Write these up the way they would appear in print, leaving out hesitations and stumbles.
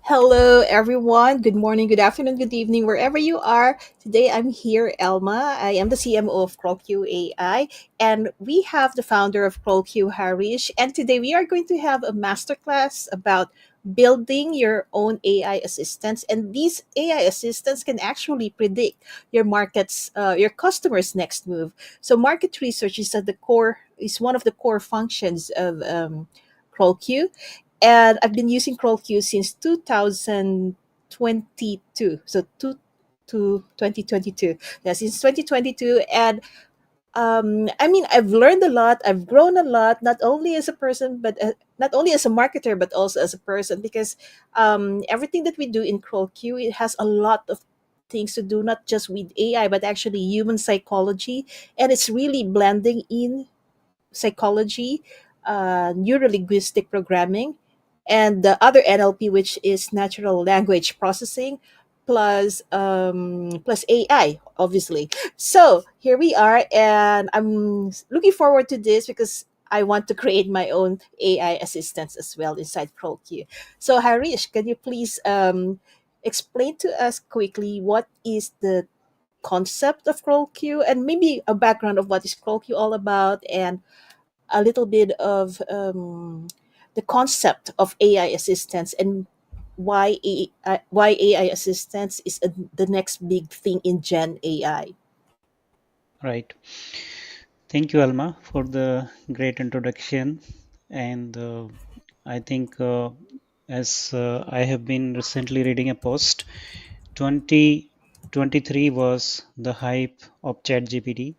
Hello, everyone. Good morning, good afternoon, good evening, wherever you are. Today, I'm here, Elma. I am the CMO of CrawlQ AI, and we have the founder of CrawlQ, Harish. And today, we are going to have a masterclass about building your own AI assistants. And these AI assistants can actually predict your customers' next move. So, market research is at the core is one of the core functions of CrawlQ, and I've been using CrawlQ since 2022. So to 2022. Yeah, since 2022. And I mean, I've learned a lot. I've grown a lot, not only as a person, but not only as a marketer, but also as a person, because everything that we do in CrawlQ, it has a lot of things to do, not just with AI, but actually human psychology. And it's really blending in psychology, neurolinguistic programming, and the other NLP, which is natural language processing, plus AI, obviously. So here we are, and I'm looking forward to this because I want to create my own AI assistants as well inside CrawlQ. So Harish, can you please explain to us quickly what is the concept of CrawlQ and maybe a background of what is CrawlQ all about, and a little bit of the concept of AI assistance, and why AI assistance is the next big thing in Gen AI. Right. Thank you, Alma, for the great introduction. And I think, as I have been recently reading a post, 2023 was the hype of ChatGPT.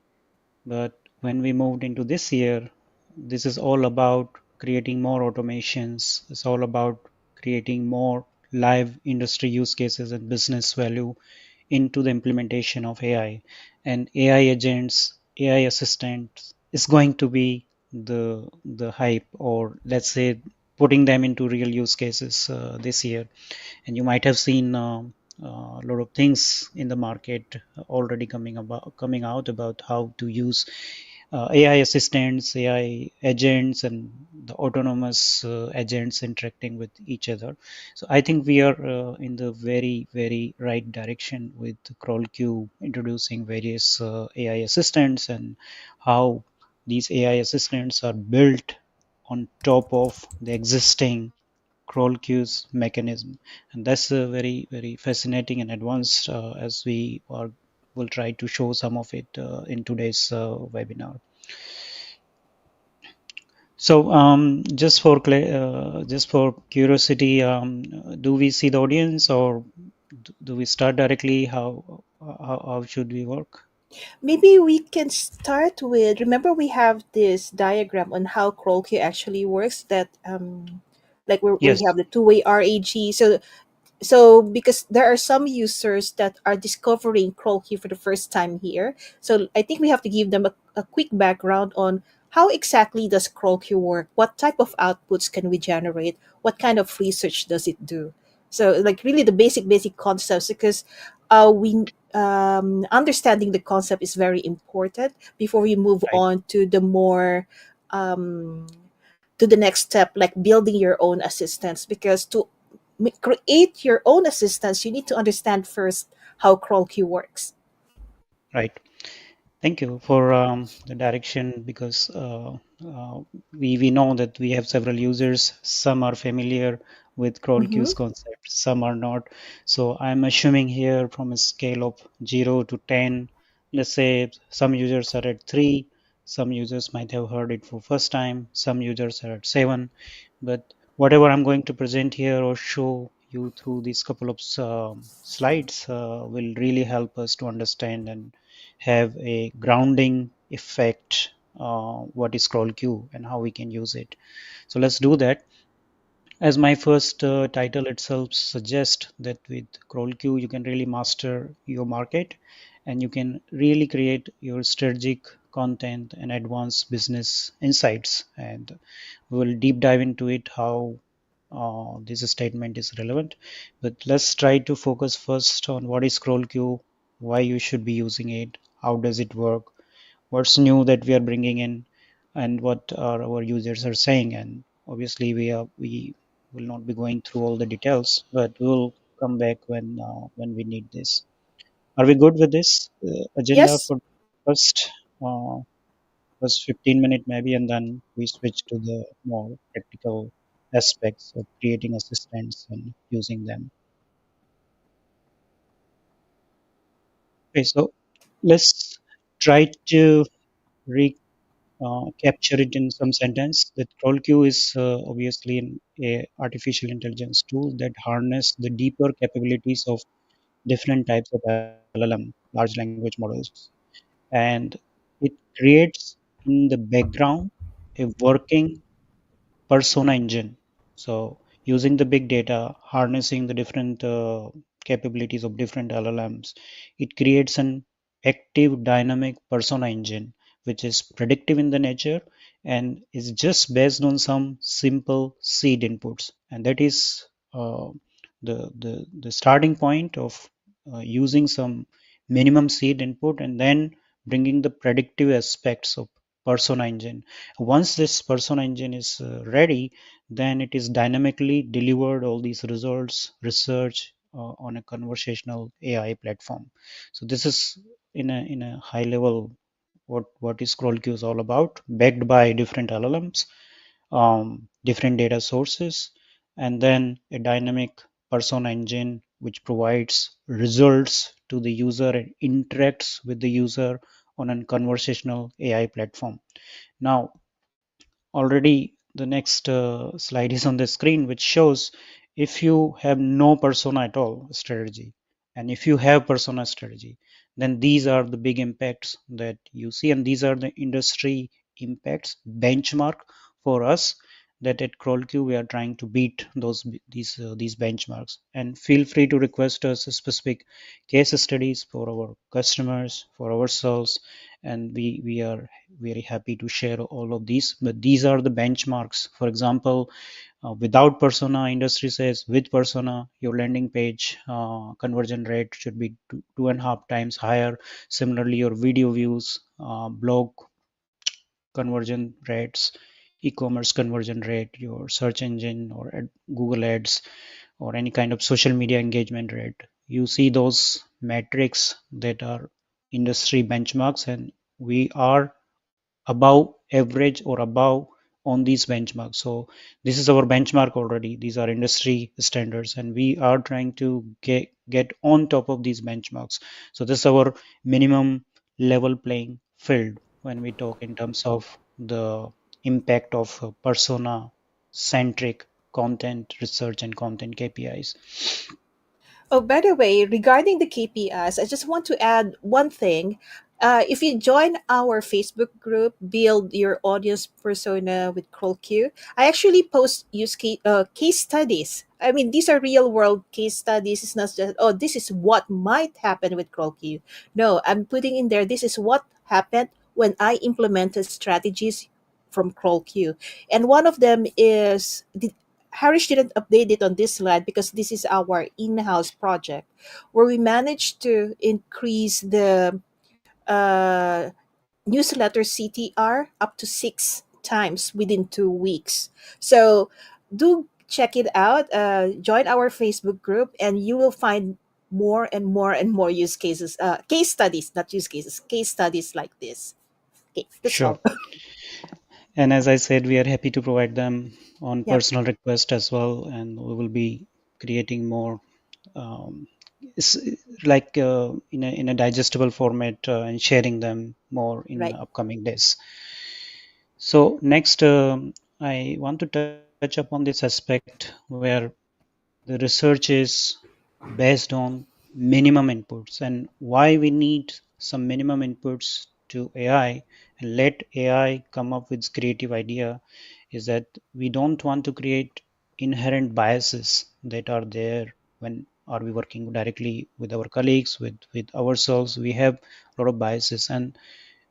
But when we moved into this year, this is all about creating more automations. It's all about creating more live industry use cases and business value into the implementation of AI. And AI agents, AI assistants is going to be the hype, or let's say putting them into real use cases this year. And you might have seen a lot of things in the market already coming out about how to use AI assistants, AI agents, and the autonomous agents interacting with each other. So I think we are in the very, very right direction with CrawlQ introducing various AI assistants and how these AI assistants are built on top of the existing CrawlQ's mechanism. And that's very, very fascinating and advanced as we are will try to show some of it in today's webinar. So, just for curiosity, do we see the audience, or do we start directly? How should we work? Maybe we can start with, remember we have this diagram on how CrawlQ actually works, that like where we Yes, have the two-way RAG. So because there are some users that are discovering CrawlQ for the first time here, so I think we have to give them a quick background on how exactly does CrawlQ work, what type of outputs can we generate, what kind of research does it do. So like really the basic concepts, because we understanding the concept is very important before we move right, on to the more um, to the next step, like building your own assistants. Because to create your own assistants, you need to understand first how CrawlQ works. right. Thank you for the direction, because we know that we have several users. Some are familiar with Mm-hmm. CrawlQ's concept, some are not. So I'm assuming here from a scale of 0 to 10, let's say some users are at 3, some users might have heard it for first time, some users are at 7. But whatever I'm going to present here or show you through these couple of slides will really help us to understand and have a grounding effect what is CrawlQ and how we can use it. So let's do that. As my first title itself suggests, that with CrawlQ you can really master your market, and you can really create your strategic content and advanced business insights. And we will deep dive into it how this statement is relevant. But let's try to focus first on what is CrawlQ, why you should be using it, how does it work, what's new that we are bringing in, and what our users are saying. And obviously we are we will not be going through all the details, but we'll come back when we need this. Are we good with this agenda Yes. for first uh, first 15 minutes maybe, and then we switch to the more practical aspects of creating assistants and using them. Okay, so let's try to capture it in some sentence. That CrawlQ is obviously a artificial intelligence tool that harness the deeper capabilities of different types of LLM, large language models, and it creates in the background a working persona engine. So using the big data, harnessing the different capabilities of different LLMs, it creates an active dynamic persona engine, which is predictive in the nature and is just based on some simple seed inputs. And that is the starting point of using some minimum seed input and then bringing the predictive aspects of persona engine. Once this persona engine is ready, then it is dynamically delivered all these results, research on a conversational AI platform. So this is in a high level what is ScrollQ is all about, backed by different LLMs, different data sources, and then a dynamic persona engine which provides results to the user and interacts with the user on a conversational AI platform. Now, already the next slide is on the screen, which shows if you have no persona at all strategy, and if you have persona strategy, then these are the big impacts that you see, and these are the industry impacts benchmark for us, that at CrawlQ we are trying to beat these benchmarks. And feel free to request us specific case studies for our customers, for ourselves, and we are very happy to share all of these. But these are the benchmarks. For example, without persona, industry says with persona your landing page conversion rate should be two and a half times higher. Similarly, your video views, blog conversion rates, e-commerce conversion rate, your search engine or Google ads, or any kind of social media engagement rate. You see those metrics that are industry benchmarks, and we are above average or above on these benchmarks. So this is our benchmark already. These are industry standards, and we are trying to get on top of these benchmarks. So this is our minimum level playing field when we talk in terms of the impact of persona centric content research and content KPIs. Oh, by the way, regarding the KPIs, I just want to add one thing. If you join our Facebook group, Build Your Audience Persona with CrawlQ, I actually post case studies. I mean, these are real world case studies. It's not just, oh, this is what might happen with CrawlQ. No, I'm putting in there, this is what happened when I implemented strategies from CrawlQ. And one of them is, Harish didn't update it on this slide because this is our in-house project where we managed to increase the uh, newsletter CTR up to 6 times within 2 weeks. So do check it out. Join our Facebook group, and you will find more and more and more use cases, case studies, not use cases, case studies like this. Okay, that's Sure. all. And as I said, we are happy to provide them on Yep, personal request as well, and we will be creating more um, it's like in a digestible format and sharing them more in right. upcoming days. So next, I want to touch upon this aspect where the research is based on minimum inputs, and why we need some minimum inputs to AI and let AI come up with creative idea is that we don't want to create inherent biases that are there when are we working directly with our colleagues, with ourselves. We have a lot of biases, and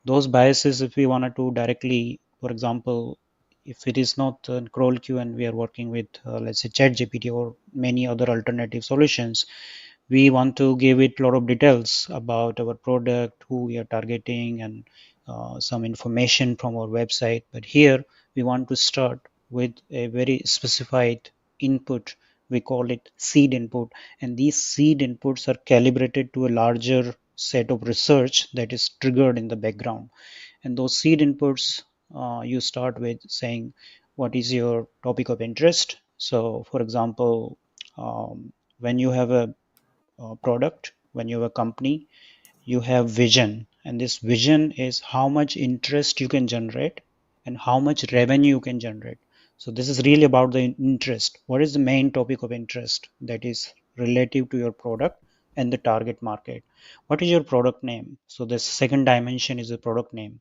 those biases, if we wanted to directly, for example, if it is not CrawlQ and we are working with let's say ChatGPT or many other alternative solutions, we want to give it a lot of details about our product, who we are targeting, and some information from our website. But here we want to start with a very specified input, we call it seed input, and these seed inputs are calibrated to a larger set of research that is triggered in the background. And those seed inputs, you start with saying what is your topic of interest. So for example, when you have a product, when you have a company, you have vision, and this vision is how much interest you can generate and how much revenue you can generate. So this is really about the interest. What is the main topic of interest that is relative to your product and the target market? What is your product name? So the second dimension is the product name,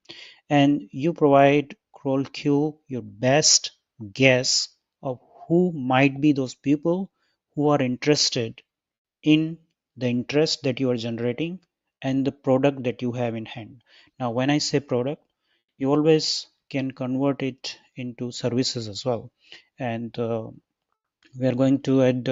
and you provide CrawlQ your best guess of who might be those people who are interested in the interest that you are generating and the product that you have in hand. Now, when I say product, you always can convert it into services as well. And we are going to add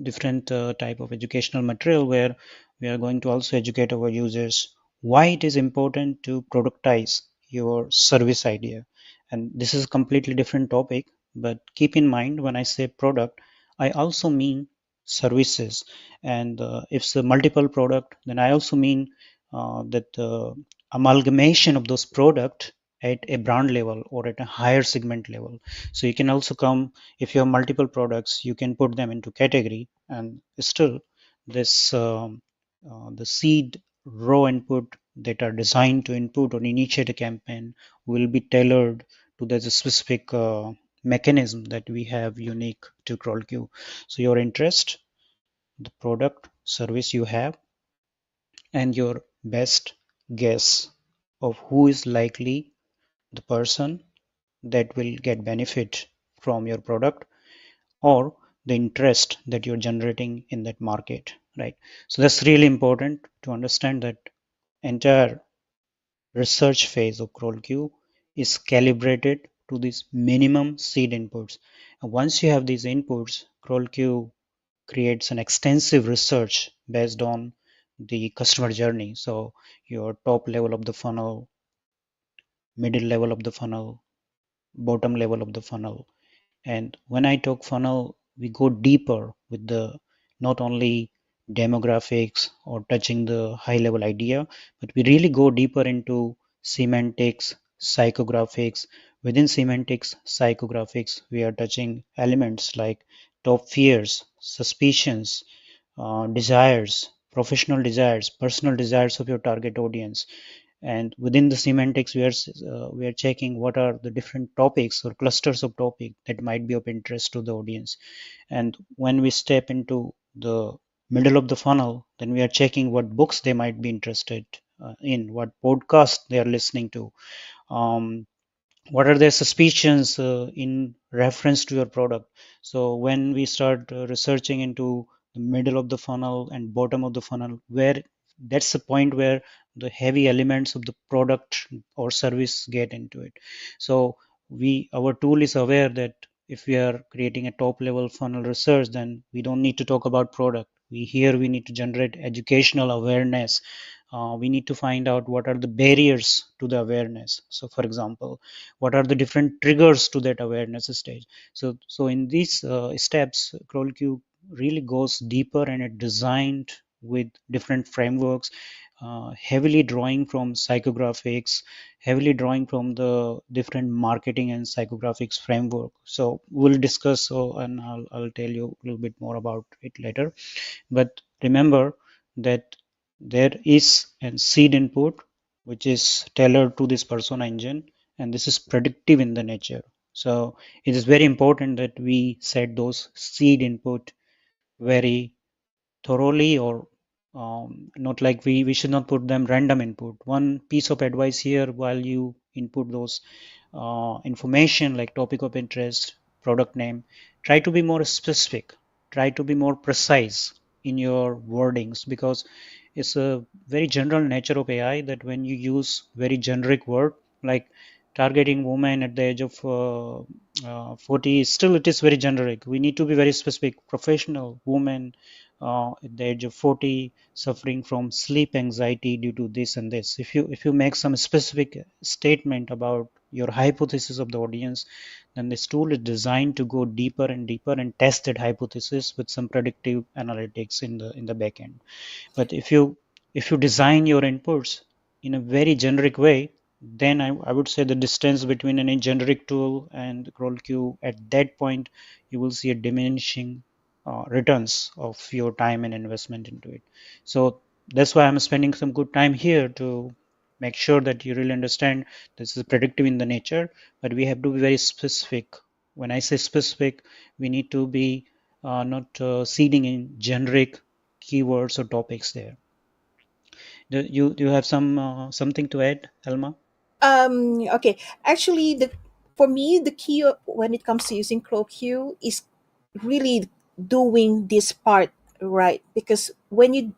different type of educational material where we are going to also educate our users why it is important to productize your service idea. And this is a completely different topic, but keep in mind when I say product, I also mean services. And if it's a multiple product, then I also mean that the amalgamation of those product at a brand level or at a higher segment level. So you can also come, if you have multiple products, you can put them into category, and still this the seed raw input that are designed to input or initiate a campaign will be tailored to the specific mechanism that we have unique to CrawlQ. So your interest, the product service you have, and your best guess of who is likely the person that will get benefit from your product or the interest that you're generating in that market, right? So that's really important to understand that entire research phase of CrawlQ is calibrated to these minimum seed inputs. And once you have these inputs, CrawlQ creates an extensive research based on the customer journey. So your top level of the funnel, middle level of the funnel, bottom level of the funnel. And when I talk funnel, we go deeper with the not only demographics or touching the high level idea, but we really go deeper into semantics, psychographics. Within semantics, psychographics, we are touching elements like top fears, suspicions, desires, professional desires, personal desires of your target audience. And within the semantics, we are checking what are the different topics or clusters of topic that might be of interest to the audience. And when we step into the middle of the funnel, then we are checking what books they might be interested in, what podcast they are listening to, um, what are their suspicions in reference to your product. So when we start researching into the middle of the funnel and bottom of the funnel, where that's the point where the heavy elements of the product or service get into it. So we, our tool is aware that if we are creating a top level funnel research, then we don't need to talk about product. We need to generate educational awareness. We need to find out what are the barriers to the awareness. So for example, what are the different triggers to that awareness stage. So in these steps, CrawlQ really goes deeper, and it designed with different frameworks, heavily drawing from psychographics, heavily drawing from the different marketing and psychographics framework. So we'll discuss, and I'll tell you a little bit more about it later. But remember that there is a seed input which is tailored to this persona engine, and this is predictive in the nature. So it is very important that we set those seed input very thoroughly, or not like we should not put them random input. One piece of advice here, while you input those information like topic of interest, product name, try to be more specific, try to be more precise in your wordings, because it's a very general nature of AI that when you use very generic word like targeting women at the age of 40, still it is very generic. We need to be very specific. Professional woman at the age of 40 suffering from sleep anxiety due to this and this. If you make some specific statement about your hypothesis of the audience, then this tool is designed to go deeper and deeper and test that hypothesis with some predictive analytics in the back end. But if you design your inputs in a very generic way, then I would say the distance between any generic tool and CrawlQ at that point, you will see a diminishing returns of your time and investment into it. So that's why I'm spending some good time here to make sure that you really understand this is predictive in the nature, but we have to be very specific. When I say specific, we need to be not seeding in generic keywords or topics there. Do you have something to add, Elma? Okay. Actually, for me, the key when it comes to using CrowQ is really doing this part right, because when you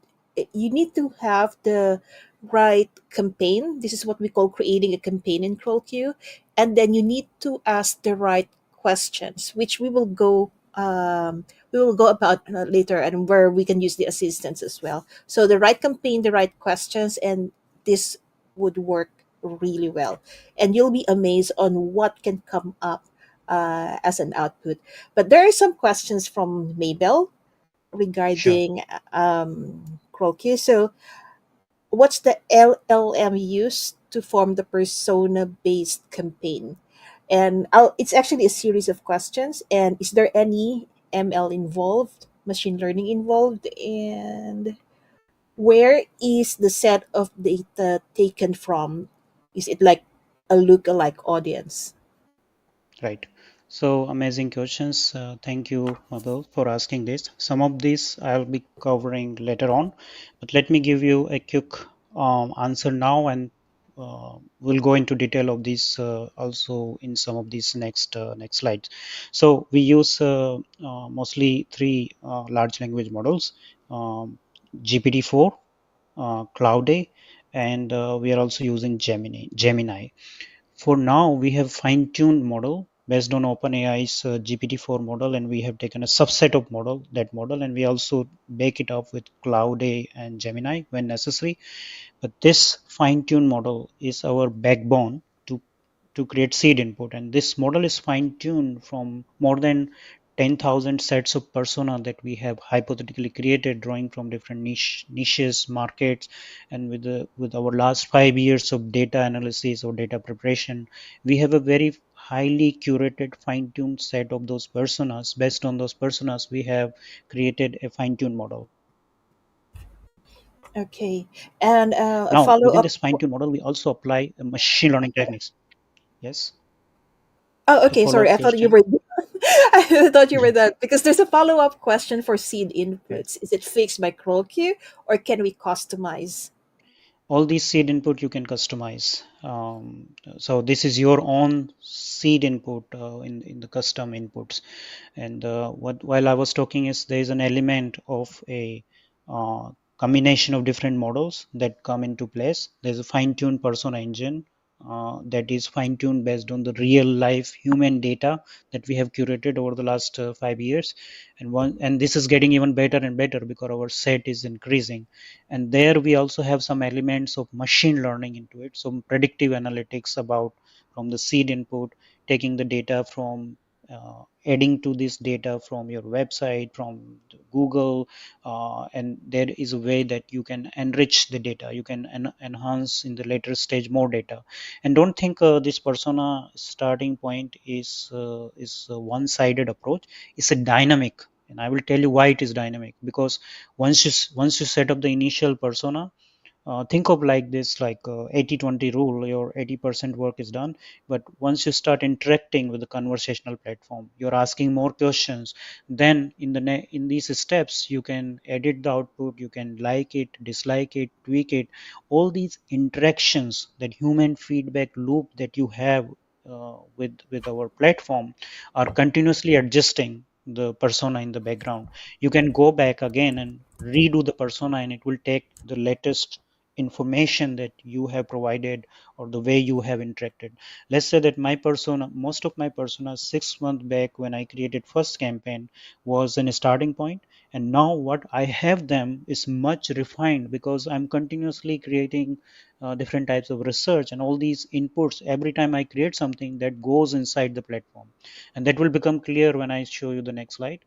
need to have the right campaign. This is what we call creating a campaign in CrowQ, and then you need to ask the right questions, which we will go about later, and where we can use the assistants as well. So the right campaign, the right questions, and this would work really well, and you'll be amazed on what can come up as an output. But there are some questions from Mabel Sure. regarding Croaky. So, what's the LLM used to form the persona based campaign? And it's actually a series of questions. And is there any ML involved, machine learning involved? And where is the set of data taken from? Is it like a lookalike audience? Right. So amazing questions. Thank you, Mabel, for asking this. Some of these I'll be covering later on, but let me give you a quick answer now, and we'll go into detail of these also in some of these next slides. So we use mostly three large language models: GPT-4, Claude, and we are also using Gemini. For now, we have fine-tuned model based on OpenAI's GPT-4 model, and we have taken a subset of that model, and we also bake it up with Cloud A and Gemini when necessary. But this fine-tuned model is our backbone to create seed input, and this model is fine-tuned from more than 10,000 sets of persona that we have hypothetically created, drawing from different niches, markets, and with our last 5 years of data analysis or data preparation, we have a very highly curated, fine-tuned set of those personas. Based on those personas, we have created a fine-tuned model. Okay. And a Now, follow within up. this fine-tuned model, we also apply machine learning techniques. Yes, Oh, a okay. Sorry. follow-up I thought you question. were. I thought you were done because there's a follow up question for seed inputs. Is it fixed by CrawlQ or can we customize? All these seed input you can customize. So this is your own seed input in the custom inputs. And what while I was talking is there is an element of a combination of different models that come into place. There's a fine-tuned persona engine that is fine-tuned based on the real life human data that we have curated over the last 5 years, and this is getting even better and better because our set is increasing. And there we also have some elements of machine learning into it, some predictive analytics about from the seed input, taking the data from adding to this data from your website, from Google, and there is a way that you can enrich the data, you can enhance in the later stage more data. And don't think this persona starting point is a one-sided approach. It's a dynamic, and I will tell you why it is dynamic. Because once you set up the initial persona, think of like this, like 80-20 rule. Your 80% work is done, but once you start interacting with the conversational platform, you're asking more questions, then in these steps you can edit the output, you can like it, dislike it, tweak it. All these interactions, that human feedback loop that you have with our platform, are continuously adjusting the persona in the background. You can go back again and redo the persona, and it will take the latest information that you have provided or the way you have interacted. Let's say that my persona, most of my persona 6 months back when I created first campaign, was in a starting point, and now what I have them is much refined because I'm continuously creating different types of research, and all these inputs every time I create something that goes inside the platform. And that will become clear when I show you the next slide.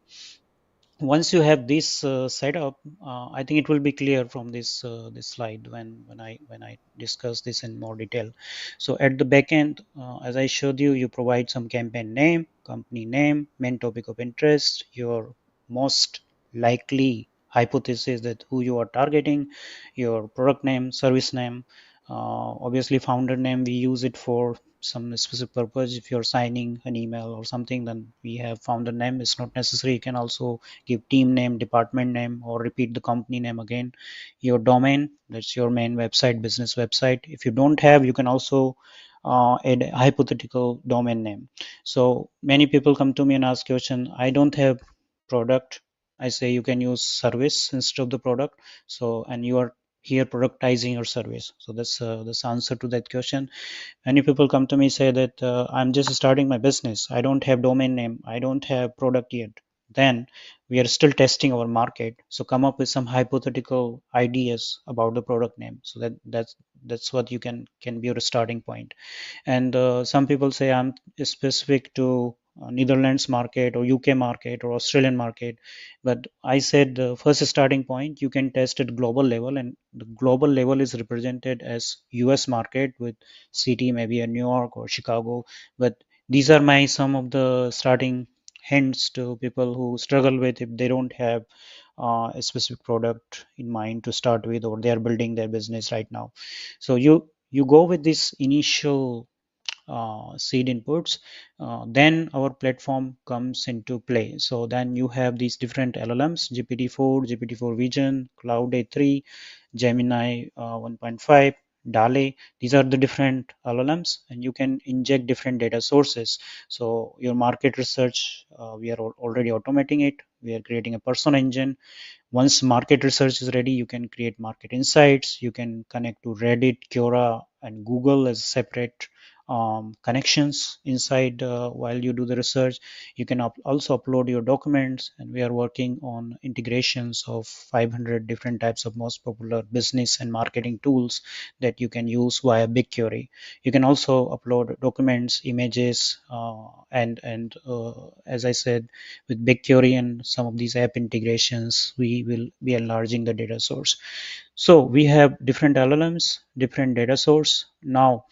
Once you have this set up, I think it will be clear from this slide when I discuss this in more detail. So at the back end, as I showed you, you provide some campaign name, company name, main topic of interest, your most likely hypothesis that who you are targeting, your product name, service name, obviously founder name. We use it for some specific purpose. If you're signing an email or something, then we have founder name. It's not necessary. You can also give team name, department name, or repeat the company name again. Your domain, that's your main website, business website. If you don't have, you can also add a hypothetical domain name. So many people come to me and ask question, I don't have product. I say you can use service instead of the product. So, and you are here productizing your service. So that's the answer to that question. Many people come to me say that I'm just starting my business, I don't have domain name, I don't have product yet. Then we are still testing our market, so come up with some hypothetical ideas about the product name, so that's what you can be your starting point. And some people say I'm specific to Netherlands market or UK market or Australian market, but I said the first starting point you can test at global level, and the global level is represented as US market with city maybe a New York or Chicago. But these are my some of the starting hints to people who struggle with if they don't have a specific product in mind to start with, or they are building their business right now. So you go with this initial seed inputs, then our platform comes into play. So then you have these different LLMs: GPT-4, GPT-4 Vision, Cloud A3, Gemini 1.5, DALE. These are the different LLMs, and you can inject different data sources. So your market research, we are already automating it. We are creating a person engine. Once market research is ready, you can create market insights. You can connect to Reddit, Quora, and Google as separate connections inside while you do the research. You can also upload your documents, and we are working on integrations of 500 different types of most popular business and marketing tools that you can use via BigQuery. You can also upload documents, images, and as I said, with BigQuery and some of these app integrations, we will be enlarging the data source. So we have different LLMs, different data source. Now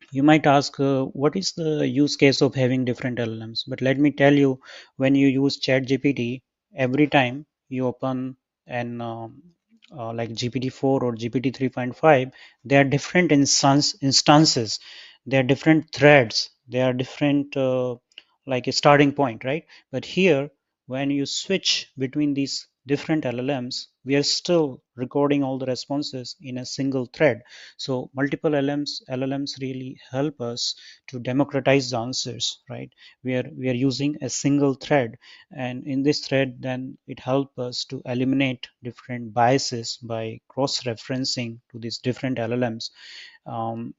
you might ask, what is the use case of having different LLMs? But let me tell you, when you use ChatGPT, every time you open an like GPT-4 or GPT 3.5, they are different instances, they are different threads, they are different like a starting point, right? But here, when you switch between these different LLMs, we are still recording all the responses in a single thread. So multiple LLMs really help us to democratize the answers, right? We are using a single thread, and in this thread, then it helps us to eliminate different biases by cross-referencing to these different LLMs,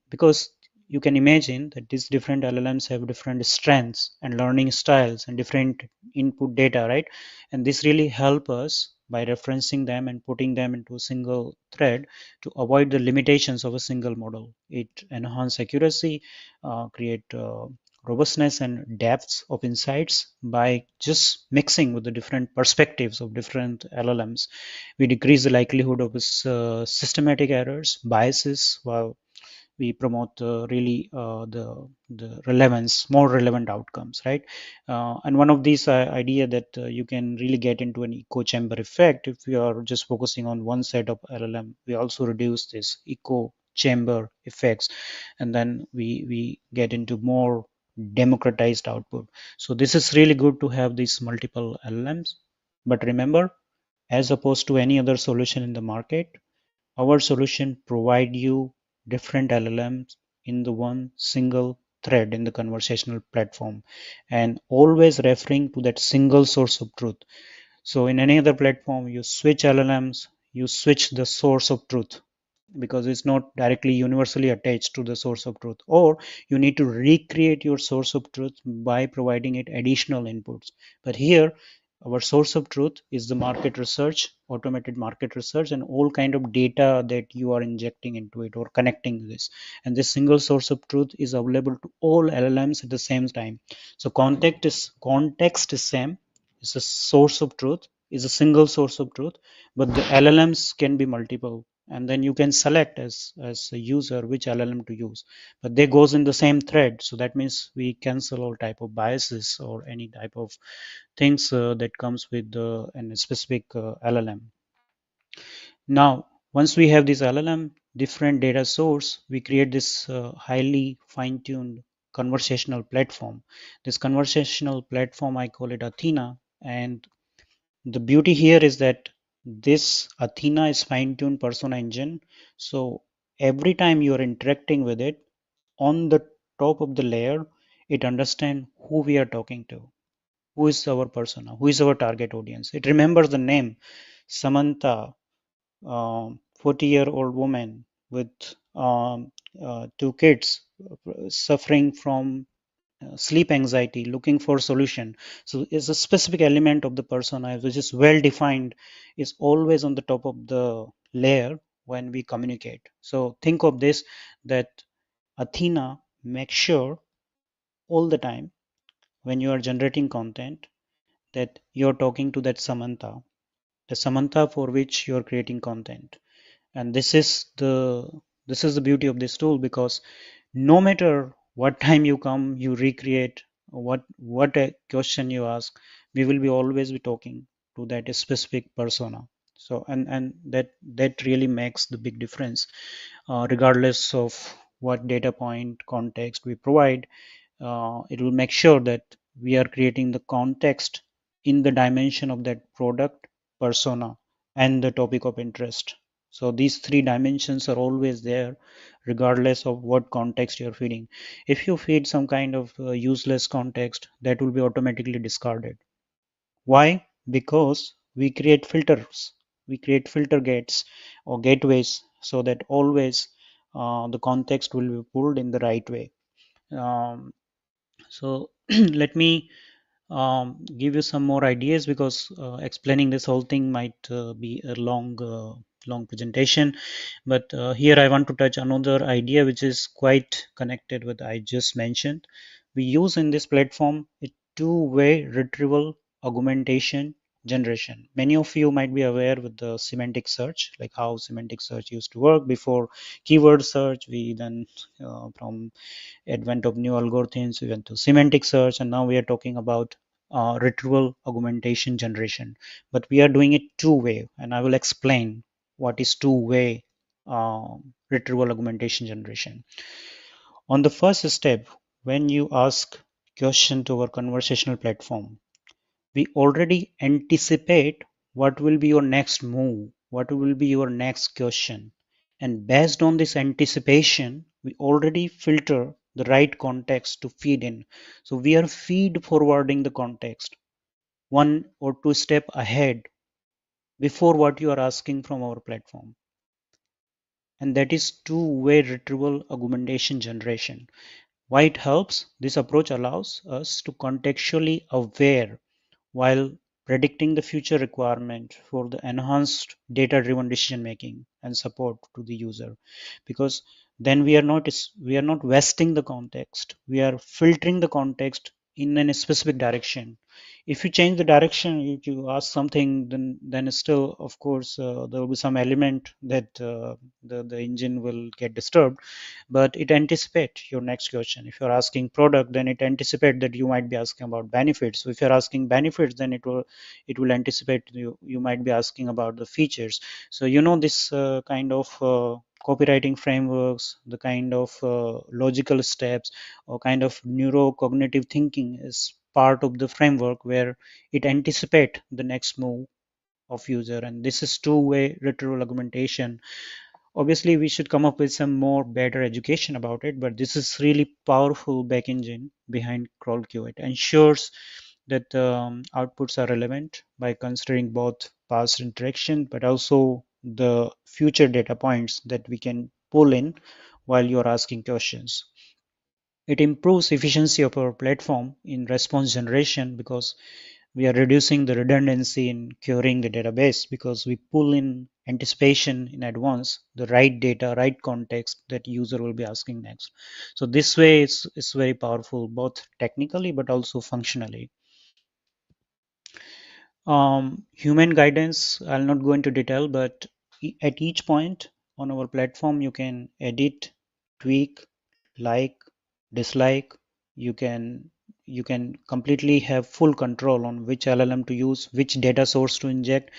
because you can imagine that these different LLMs have different strengths and learning styles and different input data, right? And this really help us by referencing them and putting them into a single thread to avoid the limitations of a single model. It enhance accuracy, create robustness and depths of insights by just mixing with the different perspectives of different LLMs. We decrease the likelihood of systematic errors, biases, while we promote really the relevance, more relevant outcomes, right? And one of these idea that you can really get into an echo chamber effect if you are just focusing on one set of LLM. We also reduce this echo chamber effects, and then we get into more democratized output. So this is really good to have these multiple LLMs. But remember, as opposed to any other solution in the market, our solution provide you different LLMs in the one single thread in the conversational platform, and always referring to that single source of truth. So in any other platform, you switch LLMs, you switch the source of truth because it's not directly universally attached to the source of truth, or you need to recreate your source of truth by providing it additional inputs. But here Our source of truth is the market research, automated market research, and all kind of data that you are injecting into it or connecting this. And this single source of truth is available to all LLMs at the same time. So context is same. It's a source of truth, is a single source of truth, but the LLMs can be multiple. And then you can select as a user which LLM to use. But they goes in the same thread. So that means we cancel all type of biases or any type of things that comes with a specific LLM. Now, once we have this LLM, different data source, we create this highly fine-tuned conversational platform. This conversational platform, I call it Athena. And the beauty here is that this Athena is fine-tuned persona engine. So every time you are interacting with it, on the top of the layer, it understands who we are talking to, who is our persona, who is our target audience. It remembers the name Samantha, 40-year-old woman with two kids suffering from sleep anxiety, looking for solution. So it's a specific element of the persona which is well defined, is always on the top of the layer when we communicate. So think of this, that Athena makes sure all the time when you are generating content that you're talking to that Samantha, the Samantha for which you're creating content. And this is the beauty of this tool, because no matter what time you come, you recreate what a question you ask, we will be always be talking to that specific persona. So and that really makes the big difference, regardless of what data point context we provide. It will make sure that we are creating the context in the dimension of that product, persona, and the topic of interest. So these three dimensions are always there, regardless of what context you're feeding. If you feed some kind of useless context, that will be automatically discarded. Why? Because we create filters, we create filter gates or gateways, so that always the context will be pulled in the right way. So let me give you some more ideas, because explaining this whole thing might be a long presentation. But here I want to touch another idea which is quite connected with I just mentioned. We use in this platform a two-way retrieval augmentation generation. Many of you might be aware with the semantic search, like how semantic search used to work before keyword search. We then from advent of new algorithms, we went to semantic search, and now we are talking about retrieval augmentation generation. But we are doing it two-way, and I will explain what is two-way retrieval augmentation generation. On the first step, when you ask question to our conversational platform, we already anticipate what will be your next move, what will be your next question. And based on this anticipation, we already filter the right context to feed in. So we are feed forwarding the context one or two step ahead before what you are asking from our platform. And that is two-way retrieval augmentation generation. Why it helps? This approach allows us to contextually aware while predicting the future requirement for the enhanced data-driven decision making and support to the user. Because then we are not wasting the context, we are filtering the context in a specific direction. If you change the direction, if you ask something, then still, of course, there will be some element that the engine will get disturbed, but it anticipates your next question. If you're asking product, then it anticipates that you might be asking about benefits. So if you're asking benefits, then it will anticipate you might be asking about the features. So this kind of copywriting frameworks, the kind of logical steps or kind of neurocognitive thinking is part of the framework where it anticipates the next move of user. And this is two-way retrieval augmentation. Obviously we should come up with some more better education about it, but this is really powerful back engine behind CrawlQ. It ensures that outputs are relevant by considering both past interaction but also the future data points that we can pull in while you're asking questions. It improves efficiency of our platform in response generation, because we are reducing the redundancy in querying the database because we pull in anticipation in advance the right data, right context that user will be asking next. So this way it's very powerful both technically but also functionally. Human guidance, I'll not go into detail, but at each point on our platform, you can edit, tweak, like, dislike. You can you can completely have full control on which LLM to use, which data source to inject.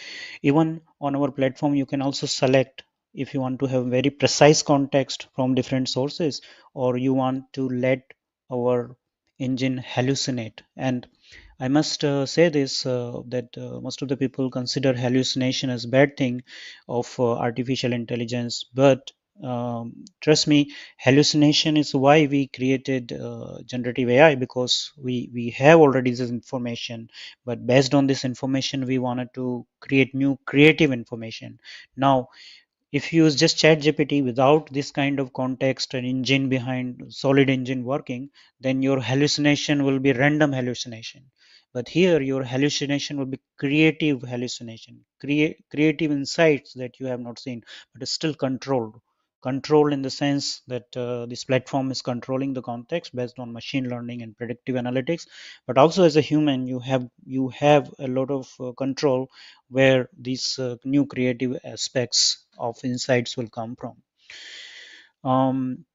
Even on our platform, you can also select if you want to have very precise context from different sources, or you want to let our engine hallucinate. And I must say this that most of the people consider hallucination as bad thing of artificial intelligence, but trust me, hallucination is why we created generative AI, because we have already this information, but based on this information, we wanted to create new creative information. Now, if you use just ChatGPT without this kind of context and engine behind, solid engine working, then your hallucination will be random hallucination. But here your hallucination will be creative hallucination, creative insights that you have not seen, but it's still controlled in the sense that this platform is controlling the context based on machine learning and predictive analytics. But also as a human, you have a lot of control where these new creative aspects of insights will come from. Um,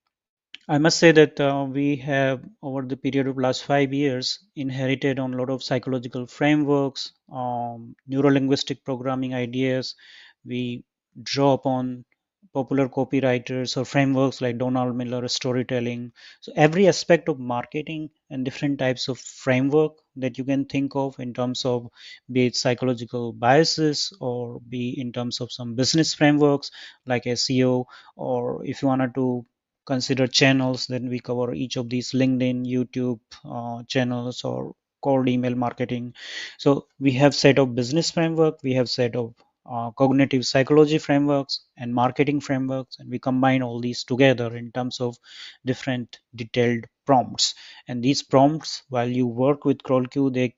I must say that we have, over the period of last 5 years, inherited on a lot of psychological frameworks, neuro-linguistic programming ideas. We draw upon popular copywriters or frameworks like Donald Miller storytelling. So every aspect of marketing and different types of framework that you can think of in terms of, be it psychological biases or be in terms of some business frameworks like SEO, or if you wanted to consider channels, then we cover each of these: LinkedIn, YouTube channels, or cold email marketing. So we have set of business framework, we have set of cognitive psychology frameworks and marketing frameworks, and we combine all these together in terms of different detailed prompts. And these prompts, while you work with CrawlQ,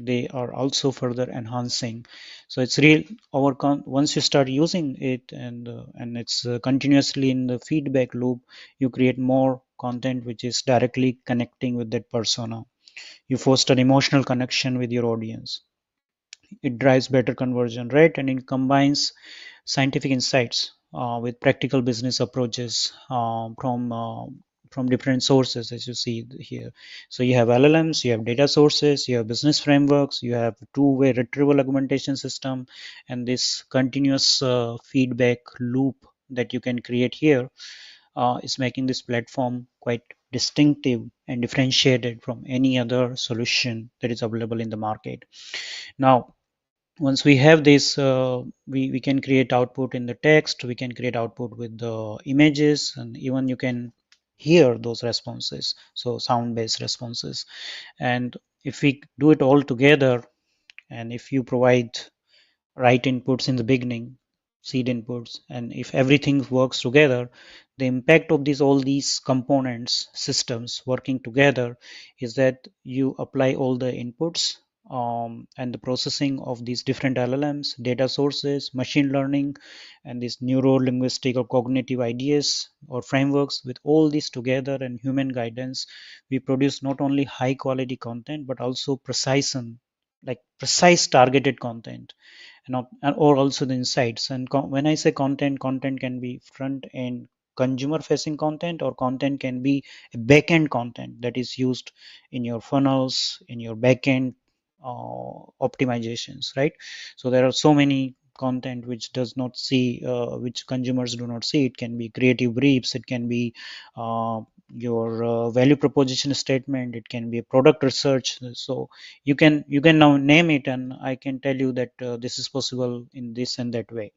they are also further enhancing. So it's real, once you start using it, and it's continuously in the feedback loop, you create more content which is directly connecting with that persona. You foster emotional connection with your audience. It drives better conversion rate, and it combines scientific insights with practical business approaches from different sources, as you see here. So you have LLMs, you have data sources, you have business frameworks, you have two-way retrieval augmentation system, and this continuous feedback loop that you can create here is making this platform quite distinctive and differentiated from any other solution that is available in the market. Now, once we have this, we can create output in the text, we can create output with the images, and even you can hear those responses, so sound based responses. And if we do it all together, and if you provide right inputs in the beginning, seed inputs, and if everything works together, the impact of these all these components systems working together is that you apply all the inputs, and the processing of these different LLMs, data sources, machine learning, and these neuro linguistic or cognitive ideas or frameworks. With all these together and human guidance, we produce not only high quality content but also precise targeted content, or also the insights. And when I say content can be front end consumer facing content, or content can be back end content that is used in your funnels, in your back end optimizations, right? So there are so many content which does not see, which consumers do not see. It can be creative briefs, it can be your value proposition statement, it can be a product research. So you can now name it, and I can tell you that this is possible in this and that way.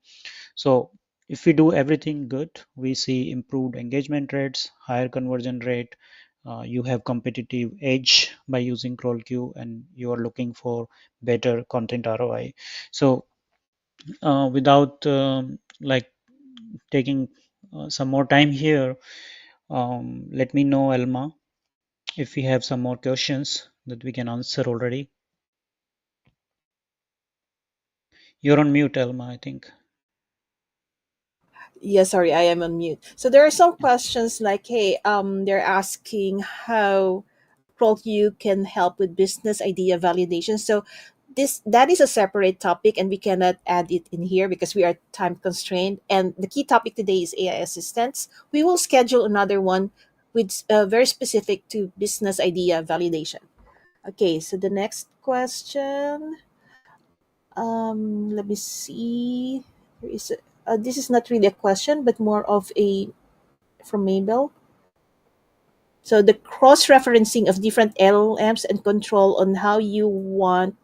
So if we do everything good, we see improved engagement rates, higher conversion rate. You have competitive edge by using CrawlQ, and you are looking for better content ROI. So without like taking some more time here, let me know, Elma, if we have some more questions that we can answer already. You're on mute, Elma, I think. Yeah, sorry, I am on mute. So there are some questions like, hey, they're asking how CrawlQ can help with business idea validation. So that is a separate topic, and we cannot add it in here because we are time constrained. And the key topic today is AI assistants. We will schedule another one with very specific to business idea validation. Okay, so the next question. Let me see. Here is this is not really a question, but more of a from Mabel. So the cross-referencing of different LLMs and control on how you want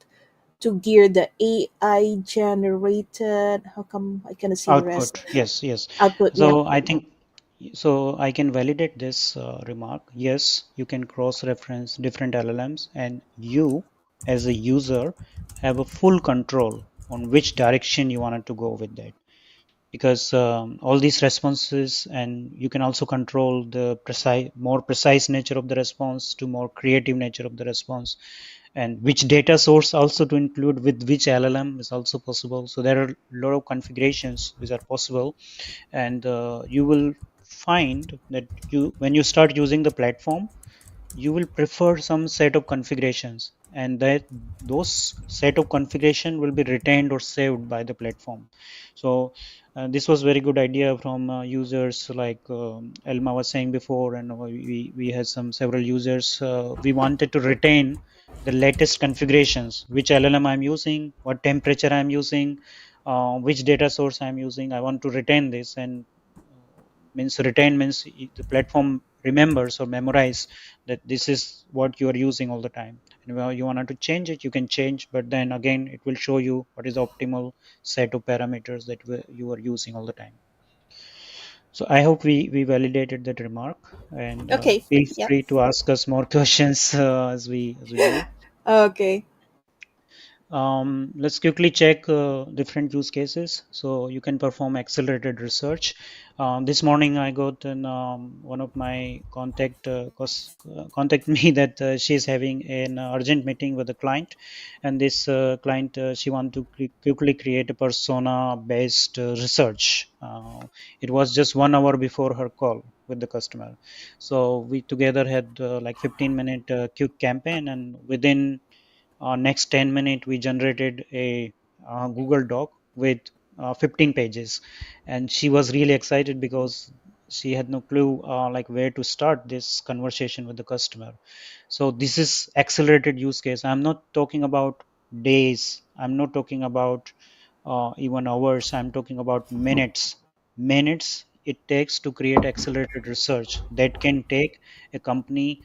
to gear the AI generated. How come I cannot see the rest? Output, yes, yes. Output, yeah. So I think, so I can validate this remark. Yes, you can cross-reference different LLMs, and you, as a user, have a full control on which direction you wanted to go with that. Because all these responses, and you can also control the more precise nature of the response to more creative nature of the response, and which data source also to include with which LLM is also possible. So there are a lot of configurations which are possible, and you will find that you when you start using the platform, you will prefer some set of configurations, and that those set of configuration will be retained or saved by the platform. So this was very good idea from users, like Elma was saying before, and we had some several users. We wanted to retain the latest configurations, which LLM I'm using, what temperature I'm using, which data source I'm using. I want to retain this, and means retain means the platform remembers or memorize that this is what you are using all the time. And when you wanted to change it, you can change, but then again it will show you what is the optimal set of parameters that you are using all the time. So I hope we validated that remark, and Okay. feel Yep. free to ask us more questions as we move. Okay. Let's quickly check different use cases. So you can perform accelerated research. This morning I got one of my contact me that she is having an urgent meeting with a client, and this client, she want to quickly create a persona based research. It was just 1 hour before her call with the customer. So we together had like 15-minute quick campaign, and within next 10 minutes we generated a Google Doc with 15 pages, and she was really excited because she had no clue like where to start this conversation with the customer. So this is accelerated use case. I'm not talking about days, I'm not talking about even hours, I'm talking about minutes it takes to create accelerated research that can take a company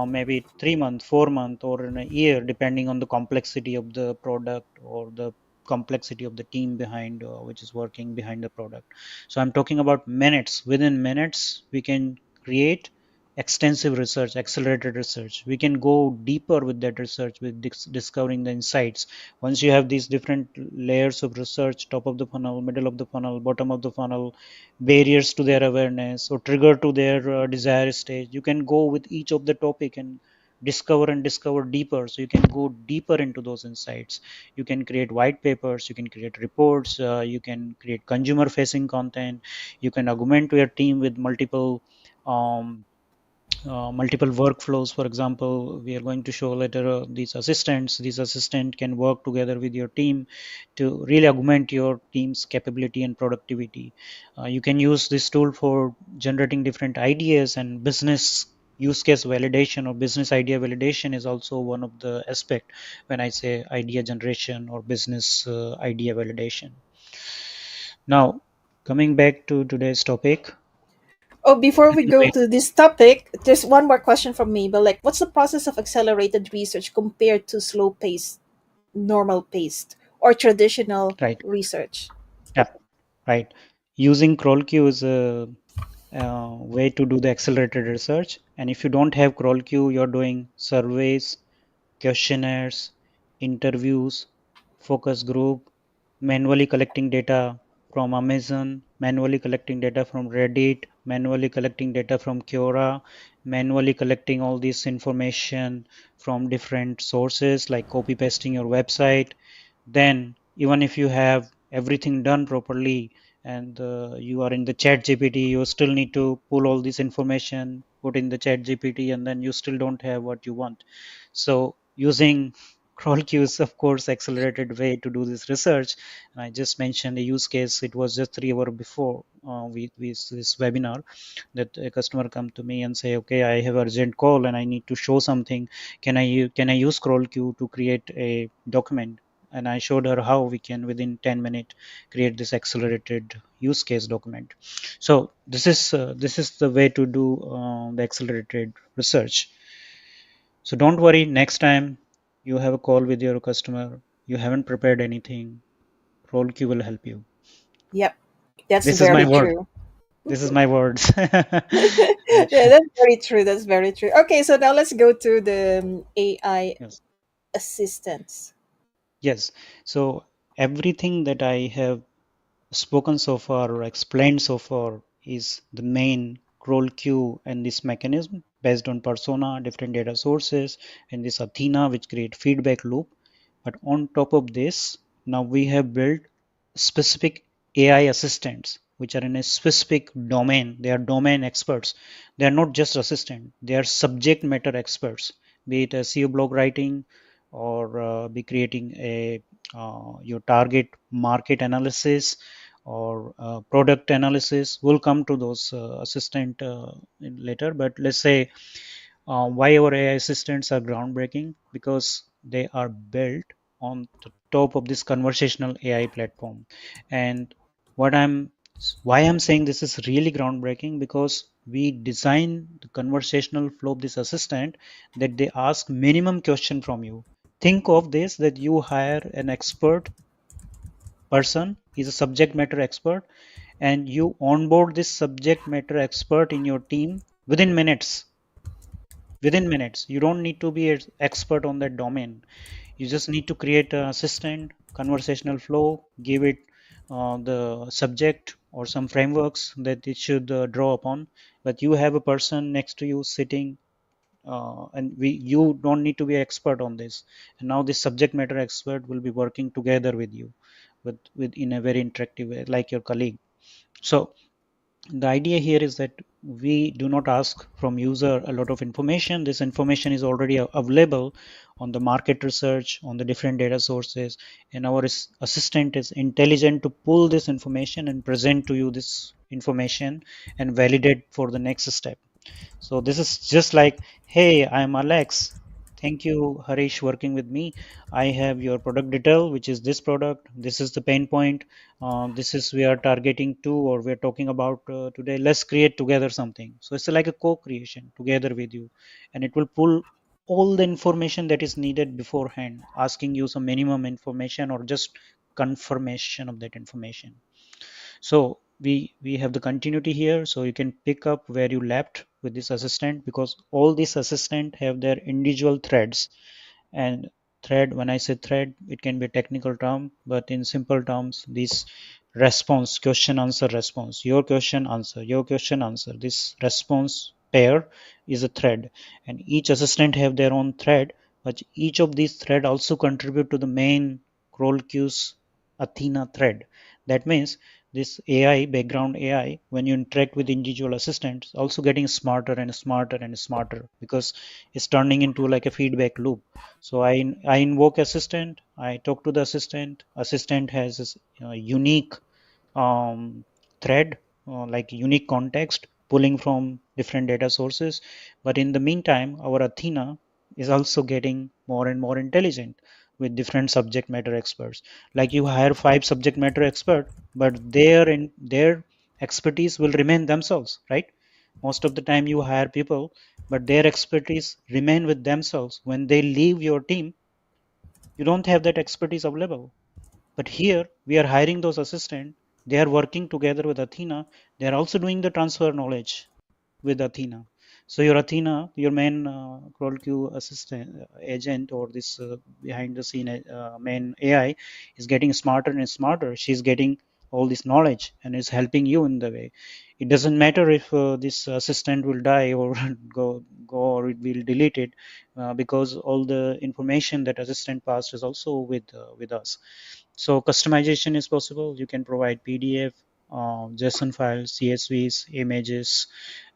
maybe 3 months, 4 months, or in a year, depending on the complexity of the product or the complexity of the team behind which is working behind the product. So I'm talking about minutes. Within minutes, we can create extensive research, accelerated research. We can go deeper with that research, with discovering the insights. Once you have these different layers of research, top of the funnel, middle of the funnel, bottom of the funnel, barriers to their awareness or trigger to their desired stage, you can go with each of the topic and discover deeper. So you can go deeper into those insights. You can create white papers, you can create reports, you can create consumer facing content, you can augment your team with um, multiple workflows. For example, we are going to show later these assistants. These assistant can work together with your team to really augment your team's capability and productivity. You can use this tool for generating different ideas, and business use case validation or business idea validation is also one of the aspect when I say idea generation or business idea validation. Now, coming back to today's topic. Oh, before we go to this topic, there's one more question from Mabel. Like, what's the process of accelerated research compared to slow paced, normal paced, or traditional Right. research? Yeah. Right. Using CrawlQ is a way to do the accelerated research. And if you don't have CrawlQ, you're doing surveys, questionnaires, interviews, focus group, manually collecting data from Amazon, manually collecting data from Reddit, manually collecting data from Quora, manually collecting all this information from different sources, like copy pasting your website. Then even if you have everything done properly and you are in the chat gpt, you still need to pull all this information, put in the chat gpt, and then you still don't have what you want. So using CrawlQ is of course accelerated way to do this research. And I just mentioned a use case. It was just 3 hours before with this webinar, that a customer come to me and say, okay, I have urgent call and I need to show something. Can I use CrawlQ to create a document? And I showed her how we can within 10 minutes create this accelerated use case document. So this is the way to do the accelerated research. So don't worry, next time you have a call with your customer, you haven't prepared anything, RollQ will help you. Yep, that's This is my very word. true. This is my words. Yeah, that's very true. That's very true. Okay, so now let's go to the AI Yes. assistants. Yes. So everything that I have spoken so far or explained so far is the main role queue and this mechanism based on persona, different data sources, and this Athena, which create feedback loop. But on top of this, now we have built specific AI assistants which are in a specific domain. They are domain experts. They are not just assistant. They are subject matter experts. Be it a SEO blog writing or be creating a your target market analysis or product analysis. We'll come to those assistant later. But let's say why our AI assistants are groundbreaking, because they are built on the top of this conversational AI platform. And what I'm why I'm saying this is really groundbreaking, because we design the conversational flow of this assistant that they ask minimum question from you. Think of this, that you hire an expert person, he's a subject matter expert, and you onboard this subject matter expert in your team within minutes. Within minutes, you don't need to be an expert on that domain. You just need to create an assistant conversational flow, give it the subject or some frameworks that it should draw upon. But you have a person next to you sitting, and you don't need to be an expert on this. And now this subject matter expert will be working together with you with in a very interactive way, like your colleague. So the idea here is that we do not ask from user a lot of information. This information is already available on the market research, on the different data sources, and our assistant is intelligent to pull this information and present to you this information and validate for the next step. So this is just like, hey, I'm Alex. Thank you, Harish, working with me. I have your product detail, which is this product. This is the pain point. This is we are targeting to, or we're talking about today. Let's create together something. So it's like a co-creation together with you, and it will pull all the information that is needed beforehand, asking you some minimum information or just confirmation of that information. So we have the continuity here, so you can pick up where you left with this assistant, because all these assistant have their individual threads. And thread, when I say thread, it can be a technical term, but in simple terms, this response, question answer response, your question answer, your question answer, this response pair is a thread. And each assistant have their own thread, but each of these thread also contribute to the main crawl queues Athena thread. That means this AI, background AI, when you interact with individual assistants, also getting smarter and smarter and smarter, because it's turning into like a feedback loop. So I invoke assistant, I talk to the assistant. Assistant has this unique um, thread, like unique context, pulling from different data sources. But in the meantime, our Athena is also getting more and more intelligent with different subject matter experts. Like you hire 5 subject matter expert, but their expertise will remain themselves, right? Most of the time you hire people, but their expertise remain with themselves. When they leave your team, you don't have that expertise available. But here we are hiring those assistants. They are working together with Athena. They are also doing the transfer knowledge with Athena. So your Athena, your main CrawlQ assistant agent, or this behind the scene main AI, is getting smarter and smarter. She's getting all this knowledge and is helping you in the way. It doesn't matter if this assistant will die or go or it will delete it, because all the information that assistant passed is also with us. So customization is possible. You can provide PDF, JSON files, CSVs, images,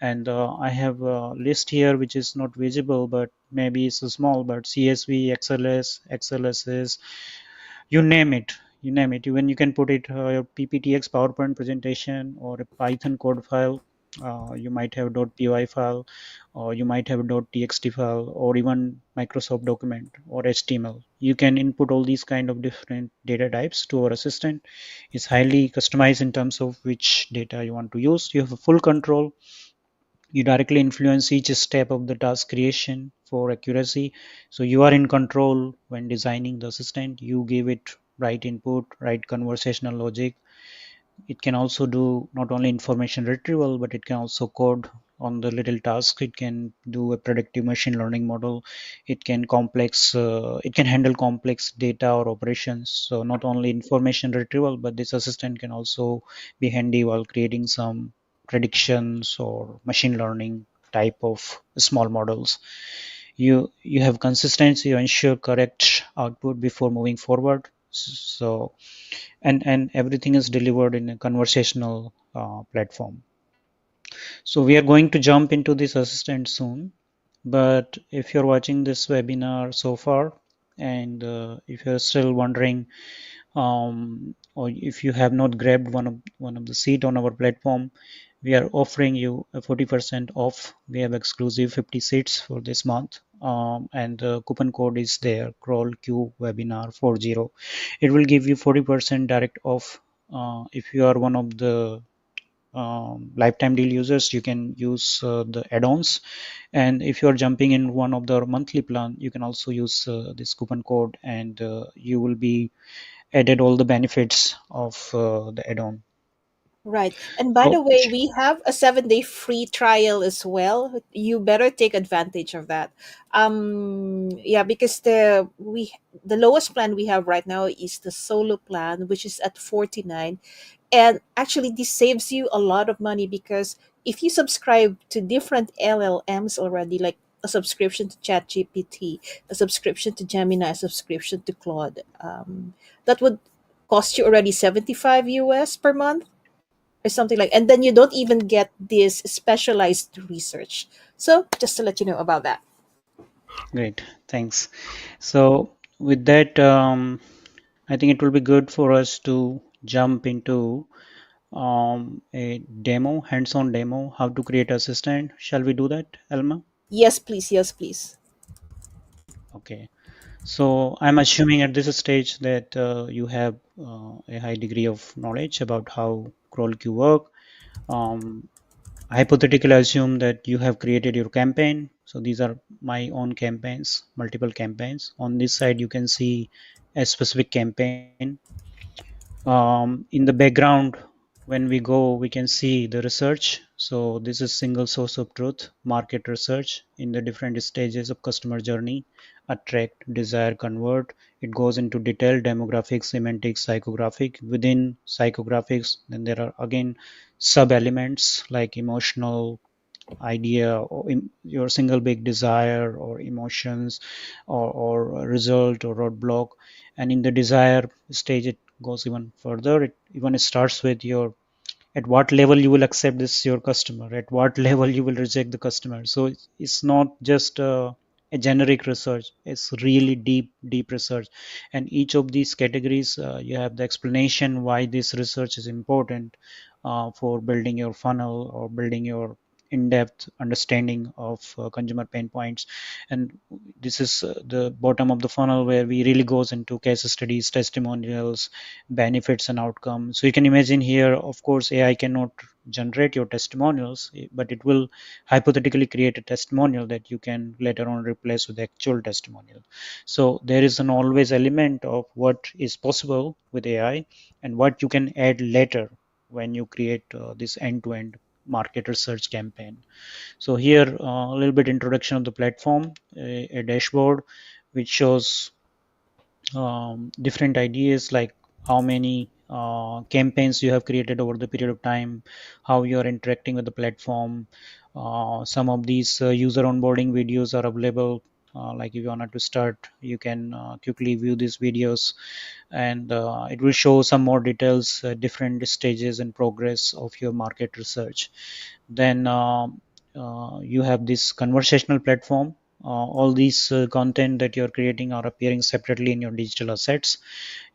and I have a list here which is not visible, but maybe it's small. But CSV, XLS, XLSs, you name it, you name it. Even you can put it your PPTX PowerPoint presentation or a Python code file. You might have .py file, or you might have .txt file, or even Microsoft document or HTML. You can input all these kind of different data types to our assistant. It's highly customized in terms of which data you want to use. You have a full control. You directly influence each step of the task creation for accuracy. So you are in control when designing the assistant. You give it right input, right conversational logic. It can also do not only information retrieval, but it can also code on the little task. It can do a predictive machine learning model. It can handle complex data or operations. So not only information retrieval, but this assistant can also be handy while creating some predictions or machine learning type of small models. You have consistency. You ensure correct output before moving forward. So and everything is delivered in a conversational platform. So we are going to jump into this assistant soon, but if you're watching this webinar so far, and if you're still wondering, or if you have not grabbed one of the seat on our platform, we are offering you a 40% off. We have exclusive 50 seats for this month, and the coupon code is there, CrawlQ webinar 40. It will give you 40% direct off. If you are one of the lifetime deal users, you can use the add-ons, and if you are jumping in one of the monthly plan, you can also use this coupon code, and you will be added all the benefits of the add-on. Right. And by the So way, we have a 7-day free trial as well. You better take advantage of that. Yeah, because the lowest plan we have right now is the solo plan, which is at 49. And actually this saves you a lot of money because if you subscribe to different LLMs already, like a subscription to ChatGPT, a subscription to Gemini, a subscription to Claude, that would cost you already 75 US per month or something like, and then you don't even get this specialized research. So just to let you know about that. great, thanks. So with that, I think it will be good for us to jump into a demo, hands-on demo, how to create assistant. Shall we do that, Elma? Yes, please. Yes, please. Okay. So I'm assuming at this stage that you have a high degree of knowledge about how CrawlQ work. Um, I hypothetically assume that you have created your campaign. So these are my own campaigns, multiple campaigns. On this side, you can see a specific campaign. In the background, when we go, we can see the research. So this is single source of truth, market research in the different stages of customer journey: attract, desire, convert. It goes into detail: demographics, semantics, psychographic. Within psychographics, then there are again sub elements like emotional, idea, or your single big desire or emotions, or result or roadblock. And in the desire stage, it goes even further. It even starts with your, at what level you will accept this your customer, at what level you will reject the customer. So it's not just a generic research, it's really deep research. And each of these categories, you have the explanation why this research is important for building your funnel or building your in-depth understanding of consumer pain points. And this is the bottom of the funnel where we really goes into case studies, testimonials, benefits and outcomes. So you can imagine here, of course, AI cannot generate your testimonials, but it will hypothetically create a testimonial that you can later on replace with actual testimonial. So there is an always element of what is possible with AI and what you can add later when you create this end-to-end market research campaign. So here, a little bit introduction of the platform, a dashboard which shows different ideas like how many campaigns you have created over the period of time, how you are interacting with the platform. Some of these user onboarding videos are available. Like if you wanted to start, you can quickly view these videos, and it will show some more details, different stages and progress of your market research. Then you have this conversational platform. All these content that you're creating are appearing separately in your digital assets.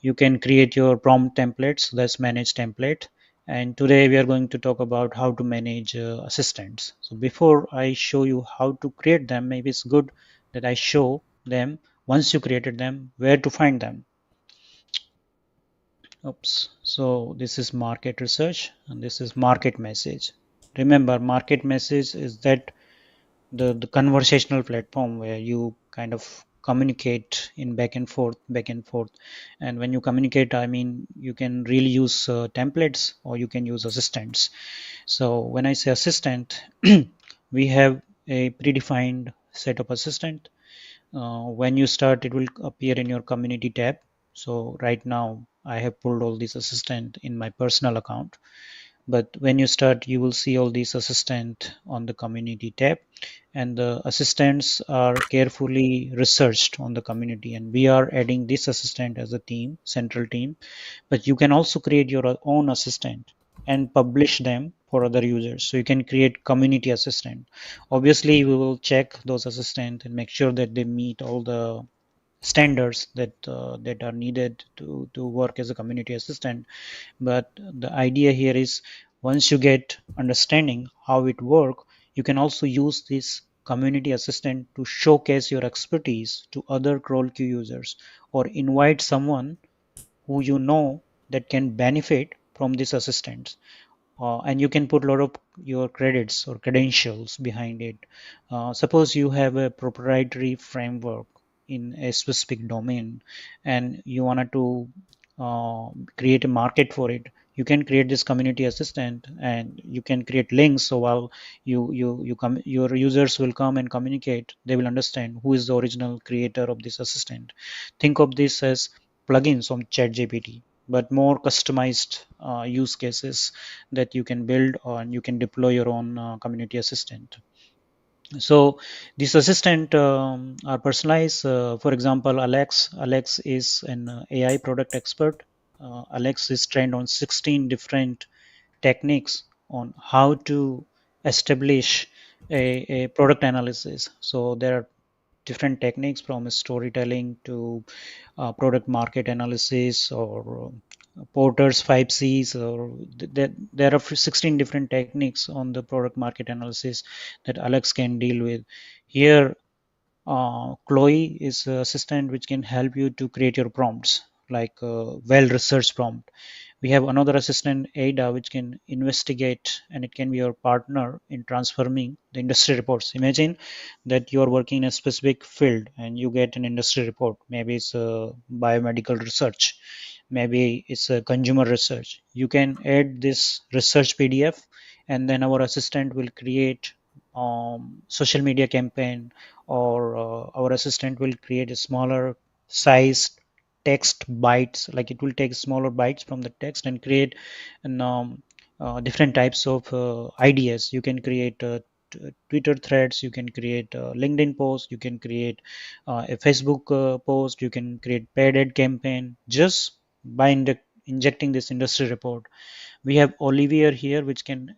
You can create your prompt templates, that's manage template. And today we are going to talk about how to manage assistants. So before I show you how to create them, maybe it's good that I show them, once you created them, where to find them. Oops. So this is market research and this is market message. Remember, market message is that the conversational platform where you kind of communicate in back and forth. And when you communicate, I mean, you can really use templates or you can use assistants. So when I say assistant, we have a predefined set of assistant. When you start, it will appear in your community tab. So right now I have pulled all these assistant in my personal account, but when you start, you will see all these assistant on the community tab, and the assistants are carefully researched on the community, and we are adding this assistant as a team, central team. But you can also create your own assistant and publish them for other users, so you can create community assistant. Obviously we will check those assistants and make sure that they meet all the standards that are needed to work as a community assistant. But the idea here is, once you get understanding how it work, you can also use this community assistant to showcase your expertise to other CrawlQ users, or invite someone who you know that can benefit from this assistant. And you can put a lot of your credits or credentials behind it. Suppose you have a proprietary framework in a specific domain and you wanted to uh, create a market for it. You can create this community assistant and you can create links, so while you come, your users will come and communicate, they will understand who is the original creator of this assistant. Think of this as plugins on ChatGPT, but more customized use cases that you can build, and you can deploy your own community assistant. So this assistant are personalized. For example, Alex is an AI product expert. Alex is trained on 16 different techniques on how to establish a product analysis. So there are different techniques, from storytelling to product market analysis, or Porter's 5 C's, or there are 16 different techniques on the product market analysis that Alex can deal with. Here, Chloe is an assistant which can help you to create your prompts, like well-researched prompt. We have another assistant, Ada, which can investigate, and it can be your partner in transforming the industry reports. Imagine that you are working in a specific field and you get an industry report. Maybe it's biomedical research, maybe it's a consumer research. You can add this research PDF, and then our assistant will create social media campaign, or our assistant will create a smaller sized text bytes, like it will take smaller bytes from the text and create an, different types of ideas. You can create Twitter threads, you can create LinkedIn posts, you can create a Facebook post, you can create paid ad campaign just by injecting this industry report. We have Olivier here, which can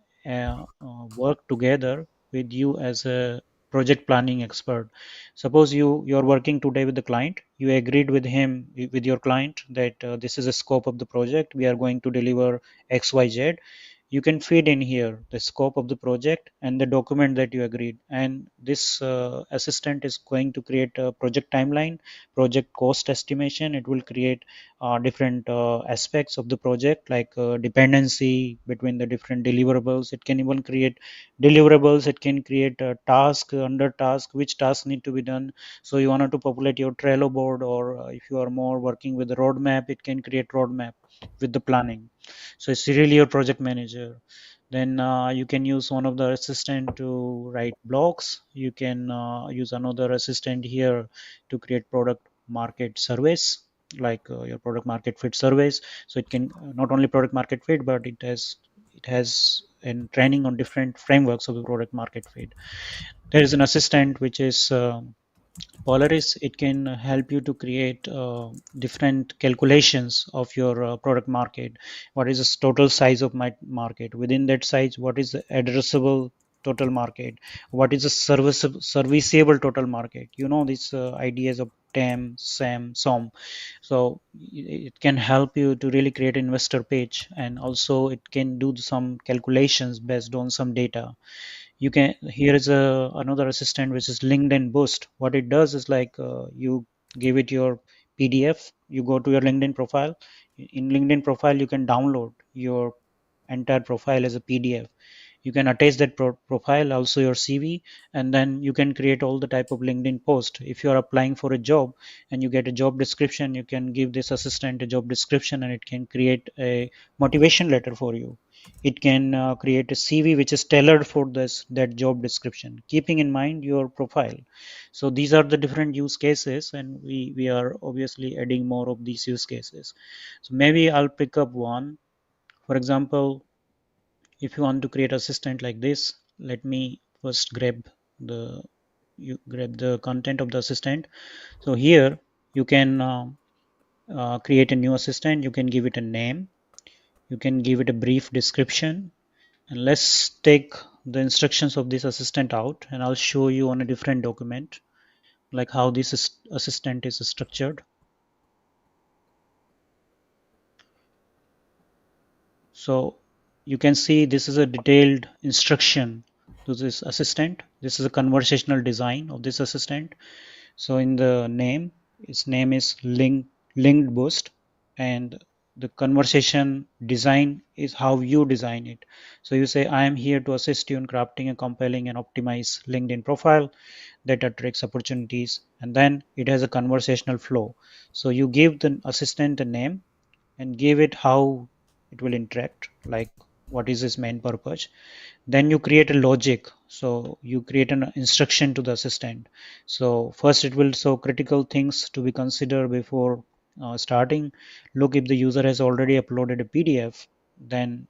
work together with you as a project planning expert. Suppose you're working today with the client, you agreed with him, with your client, that this is the scope of the project, we are going to deliver XYZ. You can feed in here the scope of the project and the document that you agreed, and this assistant is going to create a project timeline, project cost estimation. It will create different aspects of the project, like dependency between the different deliverables. It can even create deliverables, it can create a task, under task, which tasks need to be done. So you wanted to populate your Trello board, or if you are more working with the roadmap, it can create roadmap with the planning. So it's really your project manager. Then you can use one of the assistant to write blogs. You can use another assistant here to create product market surveys. like your product market fit surveys. So it can not only product market fit, but it has in training on different frameworks of the product market fit. There is an assistant which is Polaris. It can help you to create different calculations of your product market. What is the total size of my market? Within that size, what is the addressable total market? What is the serviceable total market? You know these ideas of TAM, SAM, SOM. So it can help you to really create an investor page, and also it can do some calculations based on some data. You can Here is another assistant which is LinkedIn Boost. What it does is like you give it your PDF. You go to your LinkedIn profile. In LinkedIn profile you can download your entire profile as a PDF. You can attach that profile, also your CV, and then you can create all the type of LinkedIn post. If you are applying for a job and you get a job description, you can give this assistant a job description and it can create a motivation letter for you. It can create a CV which is tailored for this that job description, keeping in mind your profile. So these are the different use cases, and we are obviously adding more of these use cases. So maybe I'll pick up one. For example, if you want to create assistant like this, let me first the grab the content of the assistant. So here you can create a new assistant. You can give it a name, you can give it a brief description, and let's take the instructions of this assistant out, and I'll show you on a different document like how this assistant is structured. So you can see this is a detailed instruction to this assistant. This is a conversational design of this assistant. So in the name, its name is linked boost, and the conversation design is how you design it. So you say, I am here to assist you in crafting a compelling and optimized LinkedIn profile that attracts opportunities. And then it has a conversational flow. So you give the assistant a name and give it how it will interact, like what is its main purpose. Then you create a logic. So you create an instruction to the assistant. So first it will show critical things to be considered before starting. Look, if the user has already uploaded a PDF, then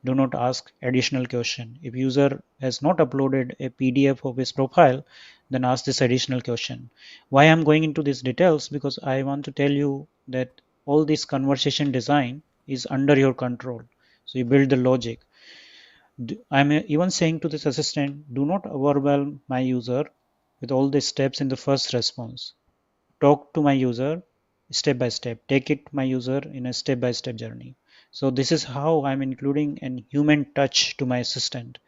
do not ask additional question. If user has not uploaded a PDF of his profile, then ask this additional question. Why I'm going into these details? Because I want to tell you that all this conversation design is under your control. So you build the logic. I'm even saying to this assistant, do not overwhelm my user with all the steps in the first response. Talk to my user step by step. Take it my user in a step by step journey. So this is how I'm including an human touch to my assistant.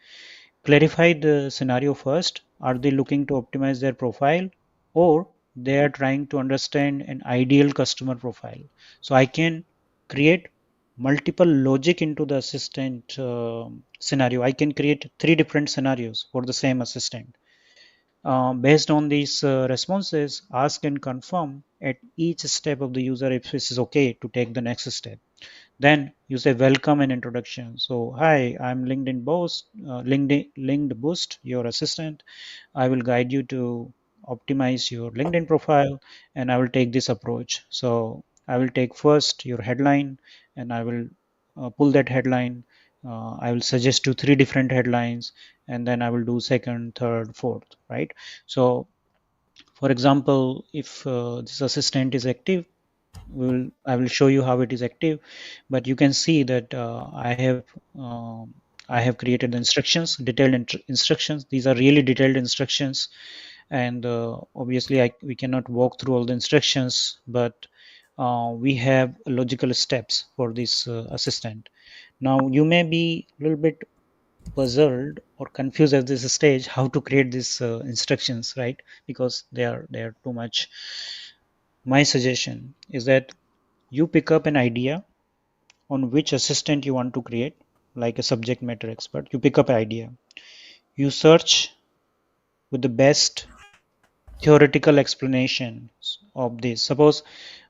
Clarify the scenario first. Are they looking to optimize their profile, or they are trying to understand an ideal customer profile? So I can create multiple logic into the assistant scenario. I can create three different scenarios for the same assistant. Based on these responses, ask and confirm at each step of the user if this is okay to take the next step. Then you say welcome and introduction. So hi, I'm linked boost, your assistant. I will guide you to optimize your LinkedIn profile, and I will take this approach. So I will take first your headline, and I will pull that headline. I will suggest you three different headlines, and then I will do second, third, fourth, right? So for example, if this assistant is active, I will show you how it is active. But you can see that um, I have created the instructions, detailed instructions. These are really detailed instructions, and obviously we cannot walk through all the instructions, but we have logical steps for this assistant. Now you may be a little bit puzzled or confused at this stage how to create these instructions, right? Because they are too much. My suggestion is that you pick up an idea on which assistant you want to create, like a subject matter expert. You pick up an idea, you search with the best theoretical explanations of this. Suppose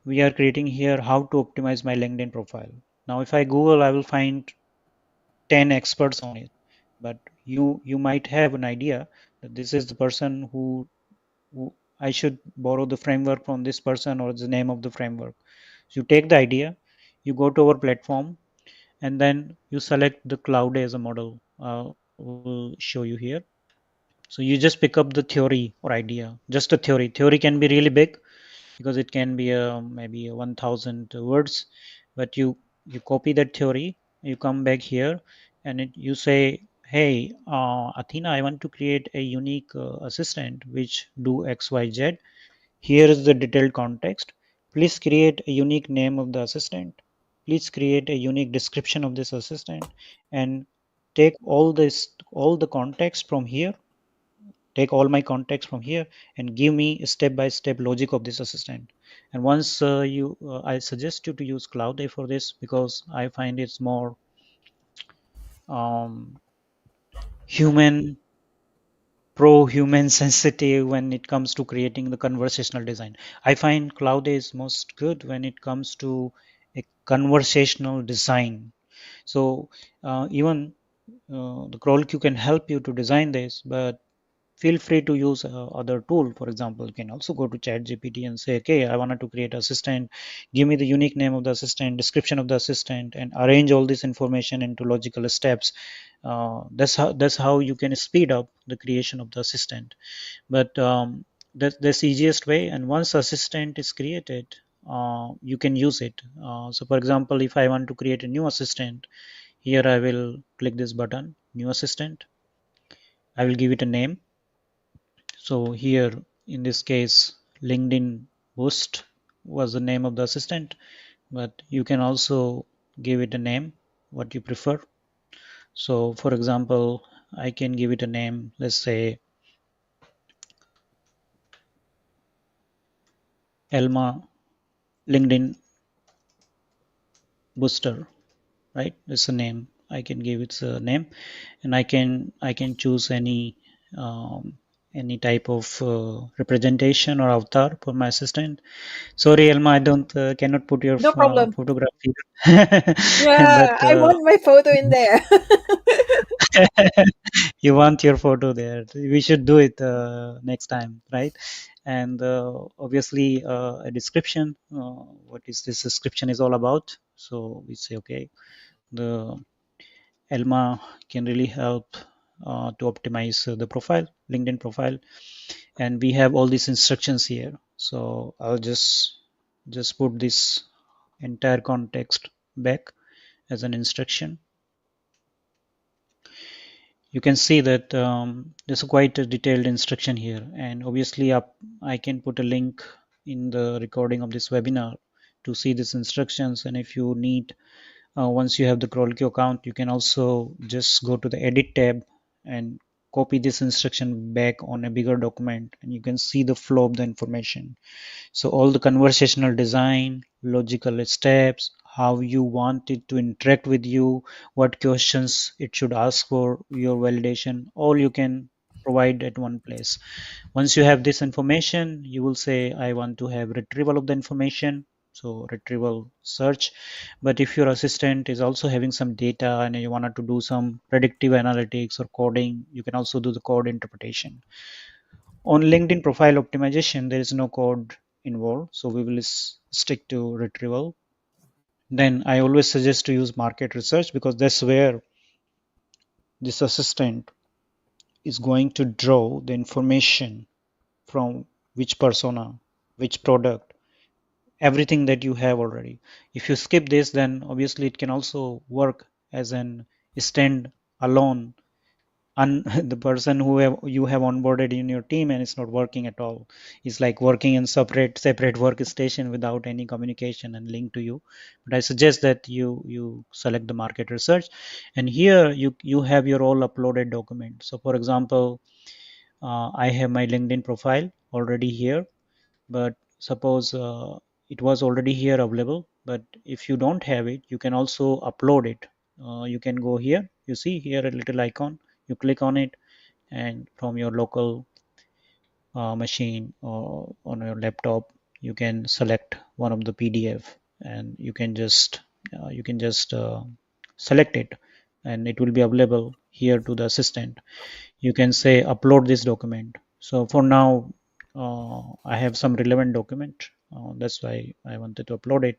we are creating here how to optimize my LinkedIn profile. Now if I Google, I will find 10 experts on it, but you might have an idea that this is the person who I should borrow the framework from this person, or the name of the framework. So you take the idea, you go to our platform, and then you select the Claude as a model. We'll show you here. So you just pick up the theory or idea, just a theory. Theory can be really big because it can be maybe 1000 words, but you copy that theory, you come back here, and you say, hey, Athena, I want to create a unique assistant which do XYZ. Here is the detailed context. Please create a unique name of the assistant. Please create a unique description of this assistant, and take all the context from here, take all my context from here, and give me a step by step logic of this assistant. And once you I suggest you to use Cloud for this, because I find it's more um, human pro human sensitive when it comes to creating the conversational design. I find Cloud is most good when it comes to a conversational design. So even the CrawlQ can help you to design this, but feel free to use other tool. For example, you can also go to ChatGPT and say, okay, I wanted to create assistant, give me the unique name of the assistant, description of the assistant, and arrange all this information into logical steps. That's how you can speed up the creation of the assistant. But that's the easiest way, and once assistant is created, you can use it. So for example, if I want to create a new assistant, here I will click this button, new assistant. I will give it a name. So here, in this case, LinkedIn Boost was the name of the assistant, but you can also give it a name, what you prefer. So for example, I can give it a name, let's say Elma LinkedIn Booster, right? It's a name. I can give it a name, and I can choose any type of representation or avatar for my assistant. Sorry, Elma, I don't cannot put your No problem. photograph here, Yeah, but I want my photo in there. you want your photo there. We should do it next time, right? And obviously, a description. What is this description is all about? So we say, okay, the Elma can really help to optimize the profile, LinkedIn profile, and we have all these instructions here. So I'll just put this entire context back as an instruction. You can see that there's quite a detailed instruction here, and obviously I can put a link in the recording of this webinar to see these instructions. And if you need, once you have the CrawlQ account, you can also just go to the edit tab and copy this instruction back on a bigger document, and you can see the flow of the information. So all the conversational design, logical steps, how you want it to interact with you, what questions it should ask for your validation, all you can provide at one place. Once you have this information, you will say, I want to have retrieval of the information. So retrieval search. But if your assistant is also having some data and you wanted to do some predictive analytics or coding, you can also do the code interpretation. On LinkedIn profile optimization, there is no code involved, so we will stick to retrieval. Then I always suggest to use market research, because that's where this assistant is going to draw the information from which persona, which product, everything that you have already. If you skip this, then obviously it can also work as an stand alone, the person who you have onboarded in your team, and it's not working at all. It's like working in separate workstation without any communication and link to you. But I suggest that you select the market research, and here you have your all uploaded document. So for example, I have my LinkedIn profile already here, but suppose it was already here available, but if you don't have it, you can also upload it. You can go here, you see here a little icon, you click on it, and from your local machine or on your laptop, you can select one of the PDF, and you can just select it, and it will be available here to the assistant. You can say upload this document. So for now, I have some relevant document. That's why I wanted to upload it.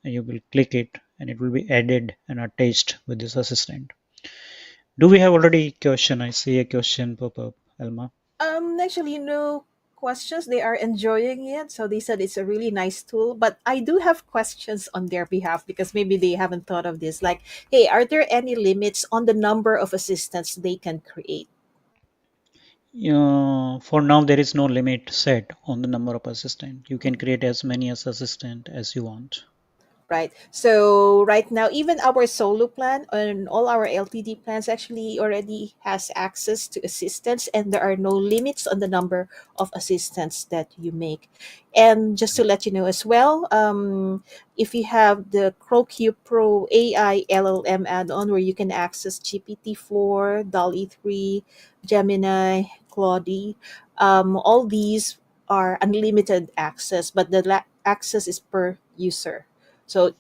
And you will click it, and it will be added and attached with this assistant. Do we have already question? I see a question pop up, Elma. Actually, no questions. They are enjoying it, so they said it's a really nice tool. But I do have questions on their behalf because maybe they haven't thought of this. Like, hey, are there any limits on the number of assistants they can create? For now, there is no limit set on the number of assistant. You can create as many as assistant as you want. Right. So right now, even our solo plan and all our LTD plans actually already has access to assistants, and there are no limits on the number of assistants that you make. And just to let you know as well, if you have the CrawlQ Pro AI LLM add-on, where you can access GPT-4, DALL-E 3, Gemini, Claude, all these are unlimited access, but the access is per user. So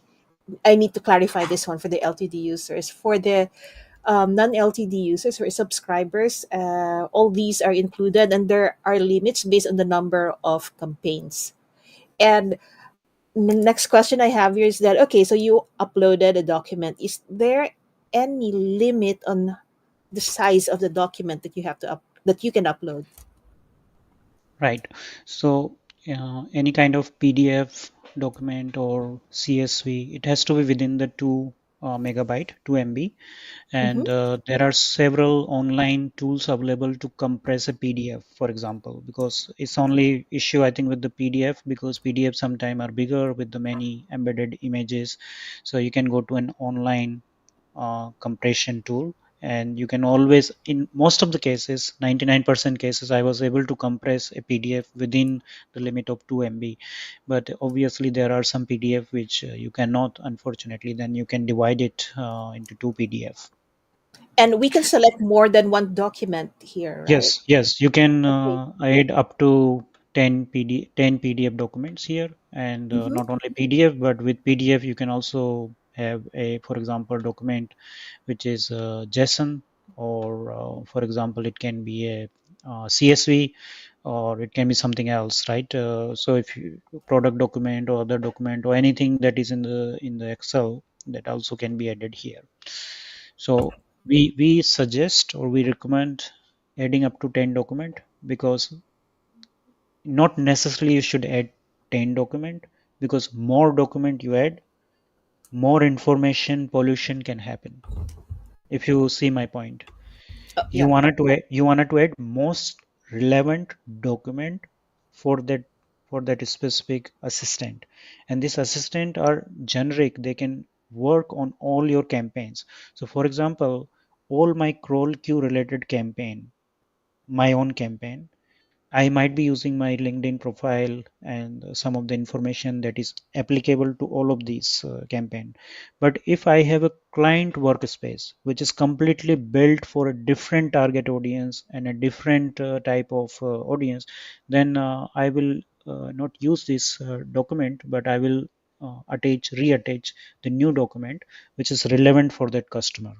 I need to clarify this one for the LTD users. For the non-LTD users or subscribers, all these are included, and there are limits based on the number of campaigns. And the next question I have here is that okay, so you uploaded a document. Is there any limit on the size of the document that you have to that you can upload? Right. So any kind of PDF document or CSV, it has to be within the 2 megabyte, 2 MB. Mm-hmm. And there are several online tools available to compress a PDF, for example, because it's only issue I think with the PDF, because PDF sometimes are bigger with the many embedded images. So you can go to an online compression tool, and you can always, in most of the cases, 99% cases, I was able to compress a PDF within the limit of 2 MB. But obviously there are some PDF which you cannot, unfortunately. Then you can divide it into two PDF. And we can select more than one document here, right? Yes, you can Okay. add up to 10 PDF documents here, and Mm-hmm. not only PDF, but with PDF you can also have a, for example, document which is JSON, or for example, it can be a CSV, or it can be something else, right? So if you product document or other document or anything that is in the Excel, that also can be added here. So we suggest or we recommend adding up to 10 document, because not necessarily you should add 10 document, because more document you add, more information pollution can happen, if you see my point. Oh, You yeah. wanted to you wanted to add most relevant document for that specific assistant, and this assistant are generic. They can work on all your campaigns. So for example, all my crawl queue related campaign, my own campaign, I might be using my LinkedIn profile and some of the information that is applicable to all of these campaign. But if I have a client workspace which is completely built for a different target audience and a different type of audience, then I will not use this document, but I will reattach the new document which is relevant for that customer.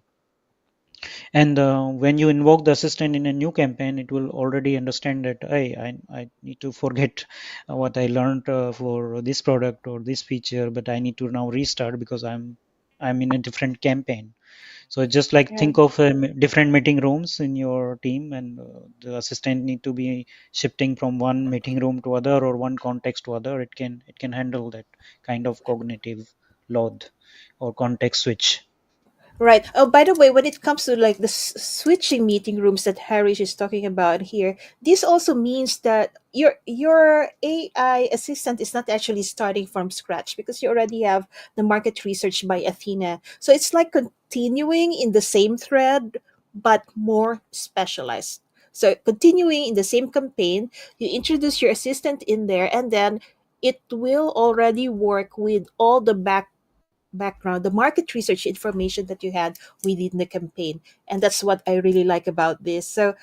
And when you invoke the assistant in a new campaign, it will already understand that, hey, I need to forget what I learned for this product or this feature, but I need to now restart because I'm in a different campaign. So just like Yeah. think of different meeting rooms in your team, and the assistant need to be shifting from one meeting room to other or one context to other. It can handle that kind of cognitive load or context switch. Right. Oh, by the way, when it comes to like the switching meeting rooms that Harish is talking about here, this also means that your AI assistant is not actually starting from scratch because you already have the market research by Athena. So it's like continuing in the same thread but more specialized. So continuing in the same campaign, you introduce your assistant in there, and then it will already work with all the background, the market research information that you had within the campaign. And that's what I really like about this. So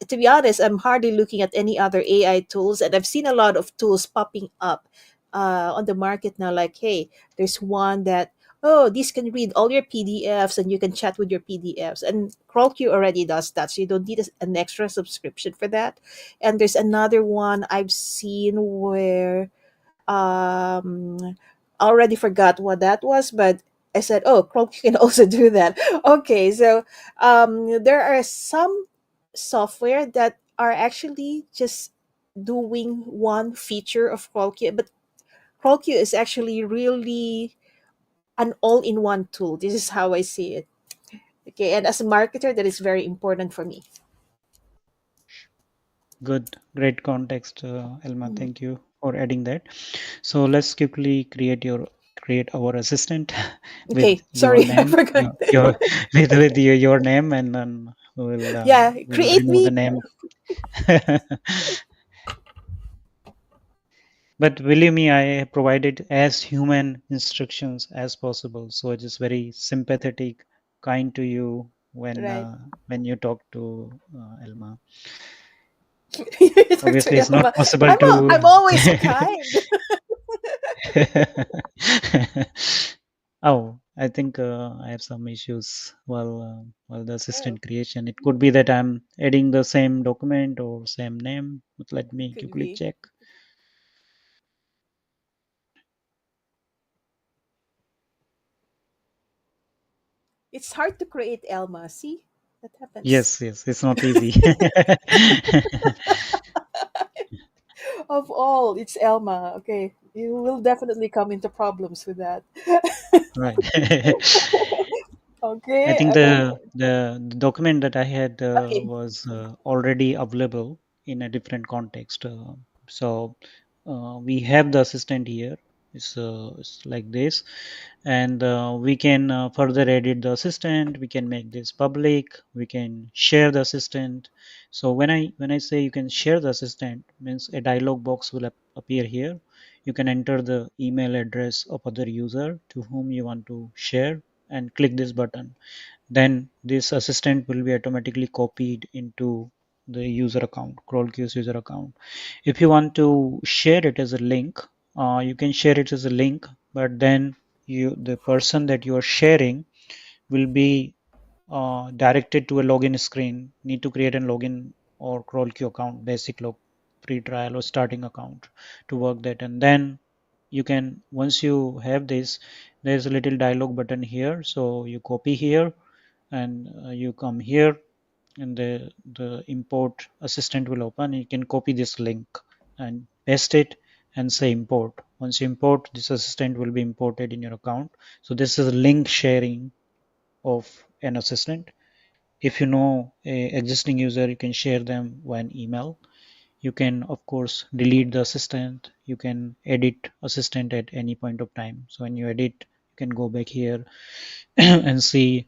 to be honest, I'm hardly looking at any other AI tools, and I've seen a lot of tools popping up on the market now. Like, hey, there's one that, oh, this can read all your PDFs and you can chat with your PDFs. And CrawlQ already does that, so you don't need an extra subscription for that. And there's another one I've seen where um, I already forgot what that was, but I said, "Oh, Chrome can also do that." Okay, so there are some software that are actually just doing one feature of CrawlQ, but CrawlQ is actually really an all-in-one tool. This is how I see it. Okay, and as a marketer, that is very important for me. Good, great context, Elma. Mhm. Thank you for adding that. So let's quickly create our assistant with Okay, your sorry, I name, forgot. with your name, and then Yeah, we'll create remove the me. name. But believe me, I have provided as human instructions as possible, so it is very sympathetic, kind to you Right. when you talk to Elma. Talk to Obviously, it's not Elma. possible to. I'm always kind. Oh, I think I have some issues while the Oh, assistant creation. It could be that I'm adding the same document or same name, but let me could quickly be. check. It's hard to create Elma. See, that happens. Yes, yes, it's not easy. Of all, it's Elma. Okay, you will definitely come into problems with that. Right. I Okay, think okay, the document that I had okay. was already available in a different context. So we have the assistant here. It's like this, and we can further edit the assistant. We can make this public. We can share the assistant. So when I say you can share the assistant, means a dialog box will appear here. You can enter the email address of other user to whom you want to share and click this button, then this assistant will be automatically copied into the user account, CrawlQ's user account. If you want to share it as a link, you can share it as a link, but then the person that you are sharing will be directed to a login screen. Need to create a login or CrawlQ account, basic log, free trial or starting account to work that, and then you can once you have this, there's a little dialog button here, so you copy here and you come here and the import assistant will open. You can copy this link and paste it and say import. Once you import, this assistant will be imported in your account. So this is link sharing of an assistant. If you know a existing user, you can share them via email. You can of course delete the assistant. You can edit assistant at any point of time. So when you edit, you can go back here and see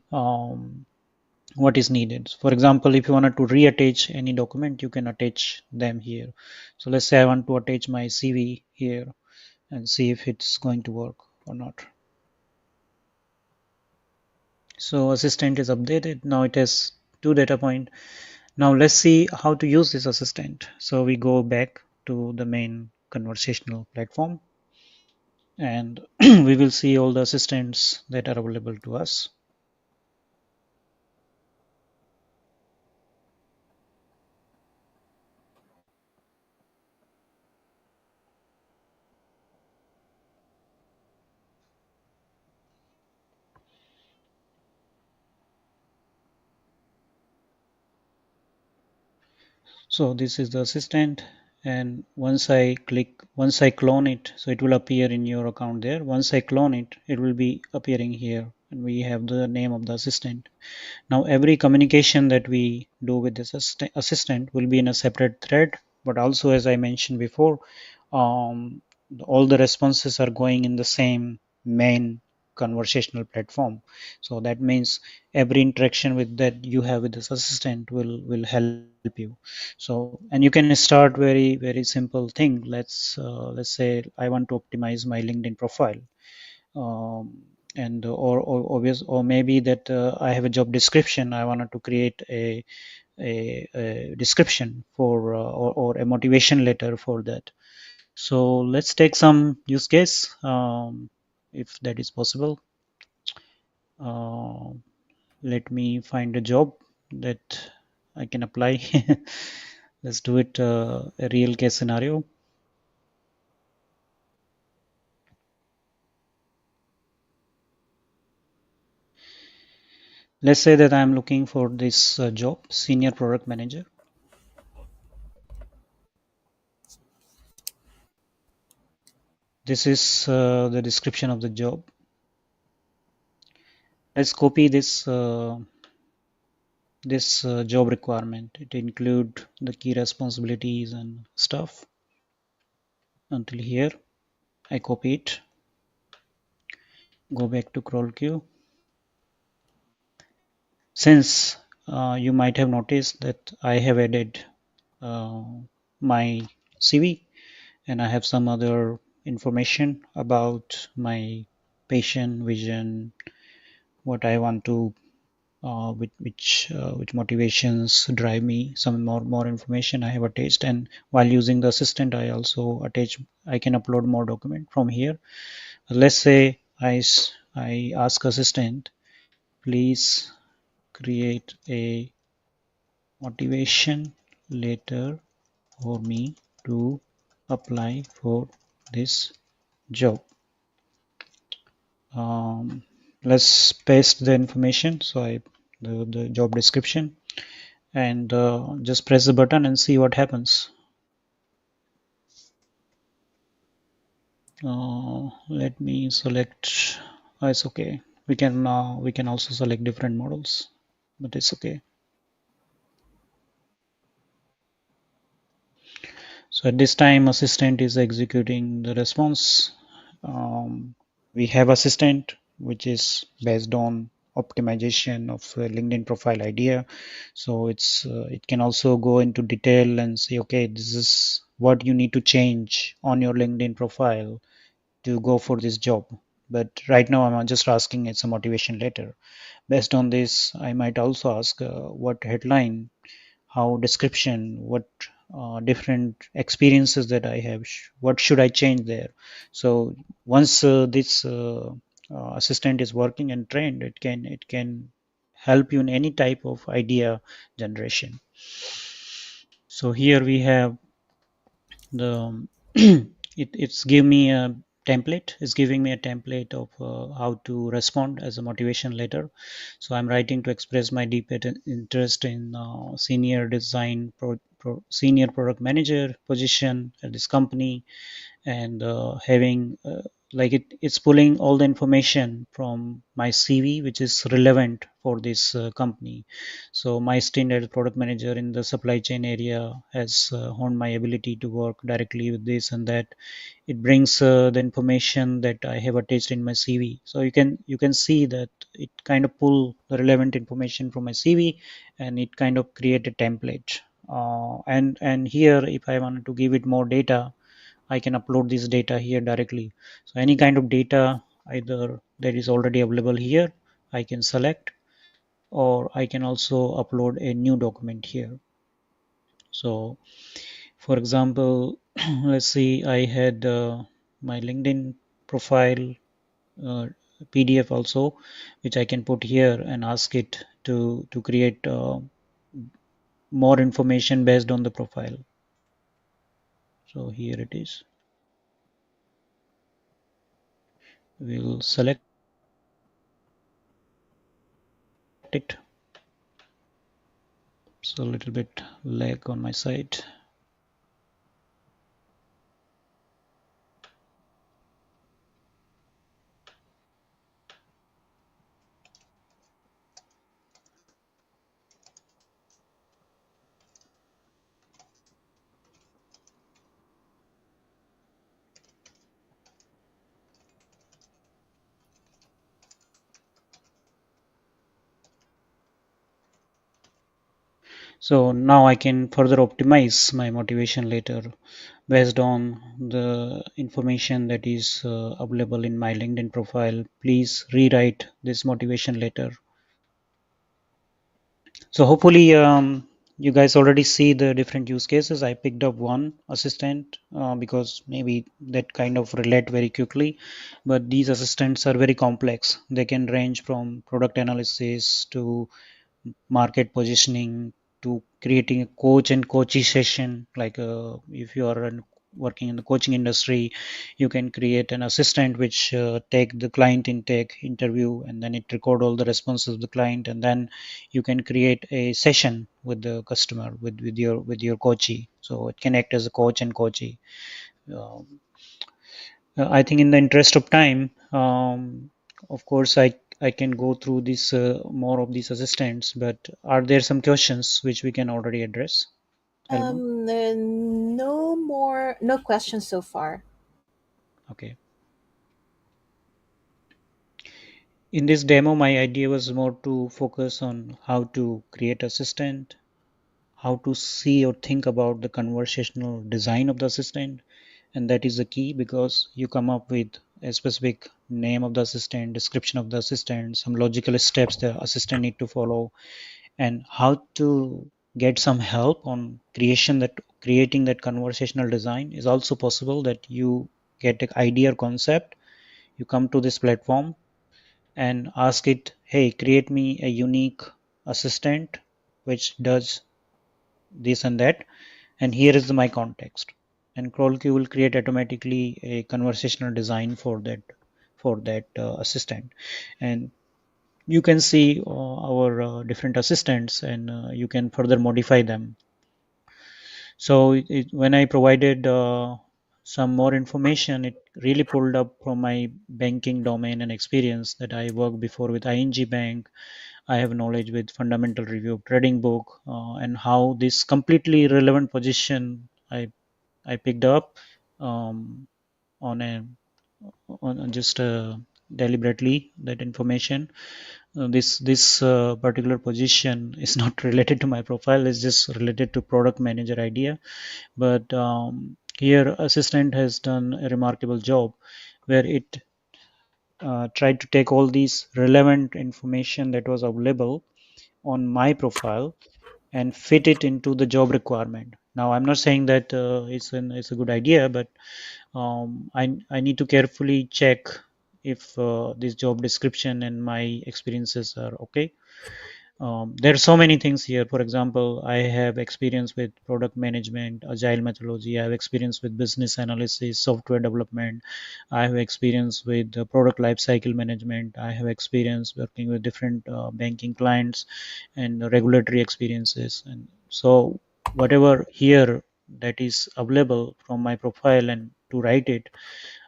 what is needed. For example, if you wanted to reattach any document, you can attach them here. So let's say I want to attach my CV here and see if it's going to work or not. So assistant is updated. Now it has two data point. Now let's see how to use this assistant. So we go back to the main conversational platform and we will see all the assistants that are available to us. So this is the assistant, and once I clone it, so it will appear in your account there. Once I clone it, it will be appearing here, and we have the name of the assistant. Now every communication that we do with this assistant will be in a separate thread, but also as I mentioned before, um, all the responses are going in the same main conversational platform. So that means every interaction with that you have with this assistant will help you. So and you can start very simple thing. Let's say I want to optimize my LinkedIn profile, and or obvious or maybe that I have a job description. I wanted to create a description for or a motivation letter for that. So let's take some use case, if that is possible. uh, Let me find a job that I can apply. Let's do it a real case scenario. Let's say that I'm looking for this job, senior product manager. This is the description of the job. Let's copy this job requirement. It include the key responsibilities and stuff until here. I copy it, go back to CrawlQ. Since you might have noticed that I have added uh, my CV and I have some other information about my passion, vision, what I want to, which motivations drive me. Some more information I have attached, and while using the assistant, I also attach. I can upload more document from here. Let's say I ask assistant, please create a motivation letter for me to apply for this job. Um, let's paste the information. So the job description, and just press the button and see what happens. Let me select. It's okay. We can also select different models, but it's okay. So at this time, assistant is executing the response. Um, we have assistant, which is based on optimization of LinkedIn profile idea. So it can also go into detail and say, okay, this is what you need to change on your LinkedIn profile to go for this job. But right now, I'm just asking it's a motivation letter. Based on this, I might also ask what headline, how description, what different experiences that I have, what should I change there. So once this assistant is working and trained, it can help you in any type of idea generation. So here we have the it's give me a template. It's giving me a template of how to respond as a motivation letter. So I'm writing to express my deep interest in senior design senior product manager position at this company, and having like it's pulling all the information from my CV which is relevant for this company. So my stint as product manager in the supply chain area has honed my ability to work directly with this and that. It brings the information that I have attached in my CV. So you can see that it kind of pull the relevant information from my CV, and it kind of create a template. And here, if I wanted to give it more data, I can upload this data here directly. So any kind of data either that is already available here, I can select, or I can also upload a new document here. So for example, let's see, I had my LinkedIn profile uh, PDF also, which I can put here and ask it to create more information based on the profile. So here it is. We'll select it. So a little bit lag on my side. So now I can further optimize my motivation letter based on the information that is available in my LinkedIn profile. Please rewrite this motivation letter. So hopefully you guys already see the different use cases. I picked up one assistant because maybe that kind of relate very quickly, but these assistants are very complex. They can range from product analysis to market positioning to creating a coach and coachee session. Like if you are a working in the coaching industry, you can create an assistant which take the client intake interview, and then it record all the responses of the client, and then you can create a session with the customer with your coachee, so it can act as a coach and coachee. um, I think in the interest of time, of course, I can go through this more of these assistants, but are there some questions which we can already address, Helma? No more, no questions so far. Okay. In this demo, my idea was more to focus on how to create assistant, how to see or think about the conversational design of the assistant, and that is the key because you come up with a specific name of the assistant, description of the assistant, some logical steps the assistant need to follow, and how to get some help on creating that conversational design is also possible. That you get an idea or concept, you come to this platform and ask it, hey, create me a unique assistant which does this and that, and here is my context, and CrawlQ will create automatically a conversational design for that assistant. And you can see our different assistants, and you can further modify them. So when I provided some more information, it really pulled up from my banking domain and experience that I worked before with ING Bank. I have knowledge with fundamental review of trading book, and how this completely relevant position I picked up um, on a on just deliberately that information. This particular position is not related to my profile. It's just related to product manager idea. But here, assistant has done a remarkable job, where it tried to take all these relevant information that was available on my profile and fit it into the job requirement. Now, I'm not saying that it's a good idea, but I need to carefully check if this job description and my experiences are okay. There are so many things here. For example, I have experience with product management, agile methodology. I have experience with business analysis, software development. I have experience with product lifecycle management. I have experience working with different banking clients and regulatory experiences. And so, whatever here that is available from my profile and to write it,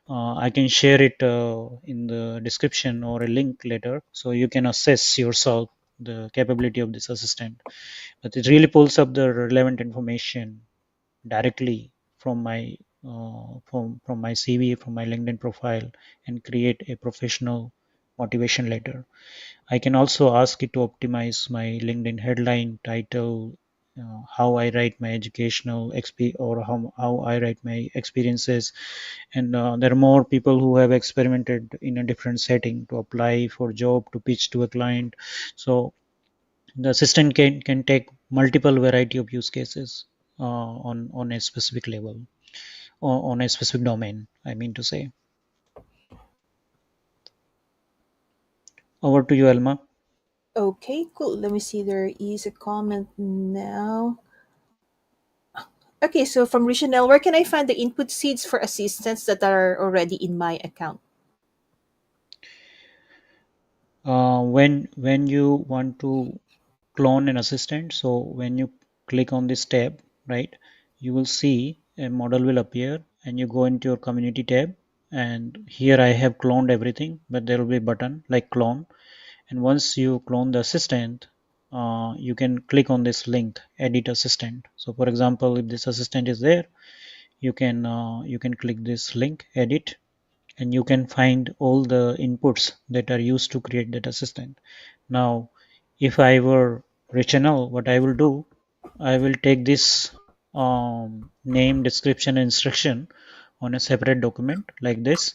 I can share it in the description or a link later, so you can assess yourself the capability of this assistant. But it really pulls up the relevant information directly from my CV, from my LinkedIn profile, and create a professional motivation letter. I can also ask it to optimize my LinkedIn headline, title, how I write my educational or how I write my experiences. And there are more people who have experimented in a different setting to apply for job, to pitch to a client. So the assistant can take multiple variety of use cases on a specific level or on a specific domain, I mean to say. Over to you, Elma. Okay, cool. Let me see. There is a comment now. Okay, so from Richanel, where can I find the input seeds for assistants that are already in my account? When you want to clone an assistant, so when you click on this tab, right, you will see a model will appear, and you go into your community tab, and here I have cloned everything, but there will be a button like clone. And once you clone the assistant, you can click on this link, edit assistant. So for example, if this assistant is there, you can click this link, edit, and you can find all the inputs that are used to create that assistant. Now, if I were Richanel, what I will do, I will take this name, description, and instruction on a separate document like this,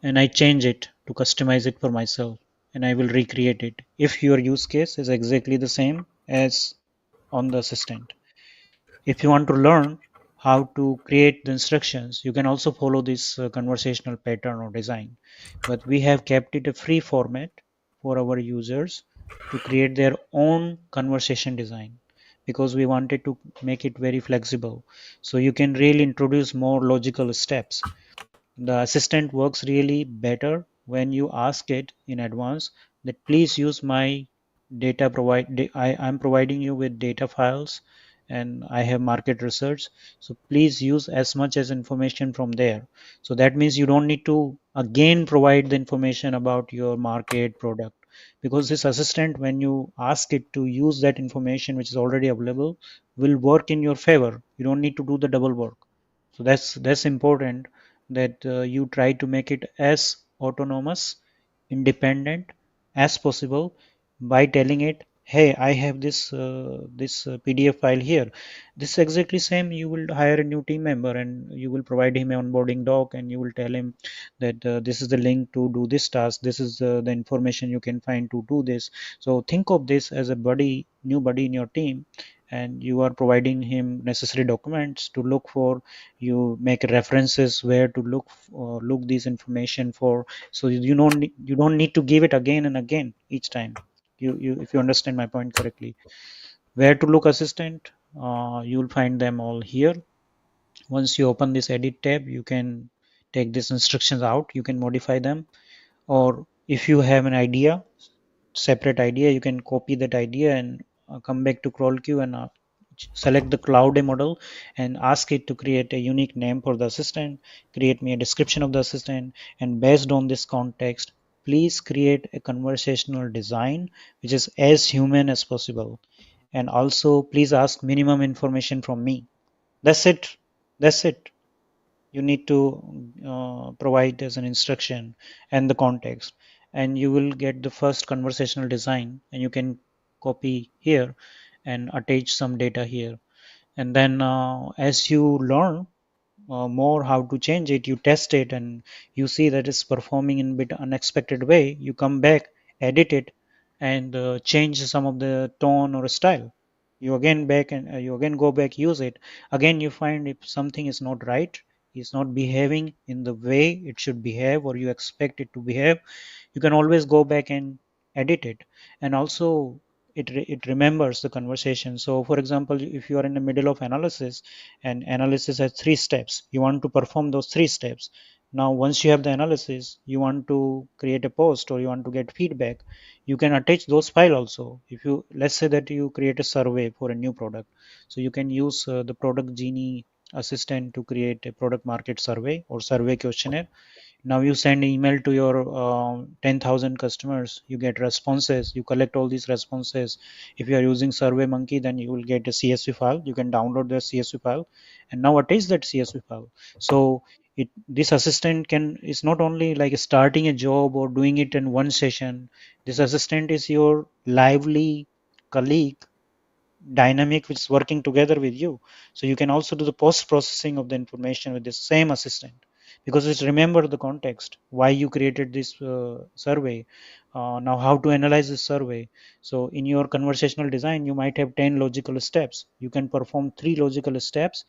and I change it to customize it for myself, and I will recreate it if your use case is exactly the same as on the assistant. If you want to learn how to create the instructions, you can also follow this conversational pattern or design. But we have kept it a free format for our users to create their own conversation design. because we wanted to make it very flexible. So you can really introduce more logical steps. The assistant works really better when you ask it in advance that please use my data I'm providing you with data files and I have market research. So please use as much as information from there. So that means you don't need to again provide the information about your market product, because this assistant, when you ask it to use that information which is already available, will work in your favor. You don't need to do the double work. So that's important, that you try to make it as autonomous, independent as possible by telling it, hey, I have this PDF file here. This is exactly same. You will hire a new team member and you will provide him an onboarding doc, and you will tell him that this is the link to do this task. This is the information you can find to do this. So think of this as a buddy, new buddy in your team, and you are providing him necessary documents to look for. You make references where to look these information for. So you don't need to give it again and again each time. You if you understand my point correctly, where to look assistant, you'll find them all here. Once you open this edit tab, you can take these instructions out, you can modify them. Or if you have an idea, separate idea, you can copy that idea and come back to CrawlQ and select the Claude model and ask it to create a unique name for the assistant, create me a description of the assistant, and based on this context, please create a conversational design which is as human as possible. And also, please ask minimum information from me. That's it. That's it. You need to provide as an instruction and the context, and you will get the first conversational design, and you can copy here and attach some data here. And then as you learn more how to change it, you test it and you see that it's performing in a bit unexpected way, you come back, edit it, and change some of the tone or style. You again back and you again go back, use it again. You find if something is not right, is not behaving in the way it should behave or you expect it to behave, you can always go back and edit it. And also it remembers the conversation. So for example, if you are in the middle of analysis, and analysis has three steps, you want to perform those three steps. Now once you have the analysis, you want to create a post or you want to get feedback, you can attach those file also. If you, let's say that you create a survey for a new product, so you can use the product genie assistant to create a product market survey or survey questionnaire. Now you send email to your 10,000 customers, you get responses, you collect all these responses. If you are using survey monkey, then you will get a csv file, you can download the csv file and now attach that csv file. So this assistant can, is not only like starting a job or doing it in one session. This assistant is your lively colleague, dynamic, which is working together with you. So you can also do the post processing of the information with the same assistant, because it's remember the context why you created this survey. Now how to analyze this survey. So in your conversational design, you might have 10 logical steps, you can perform 3 logical steps,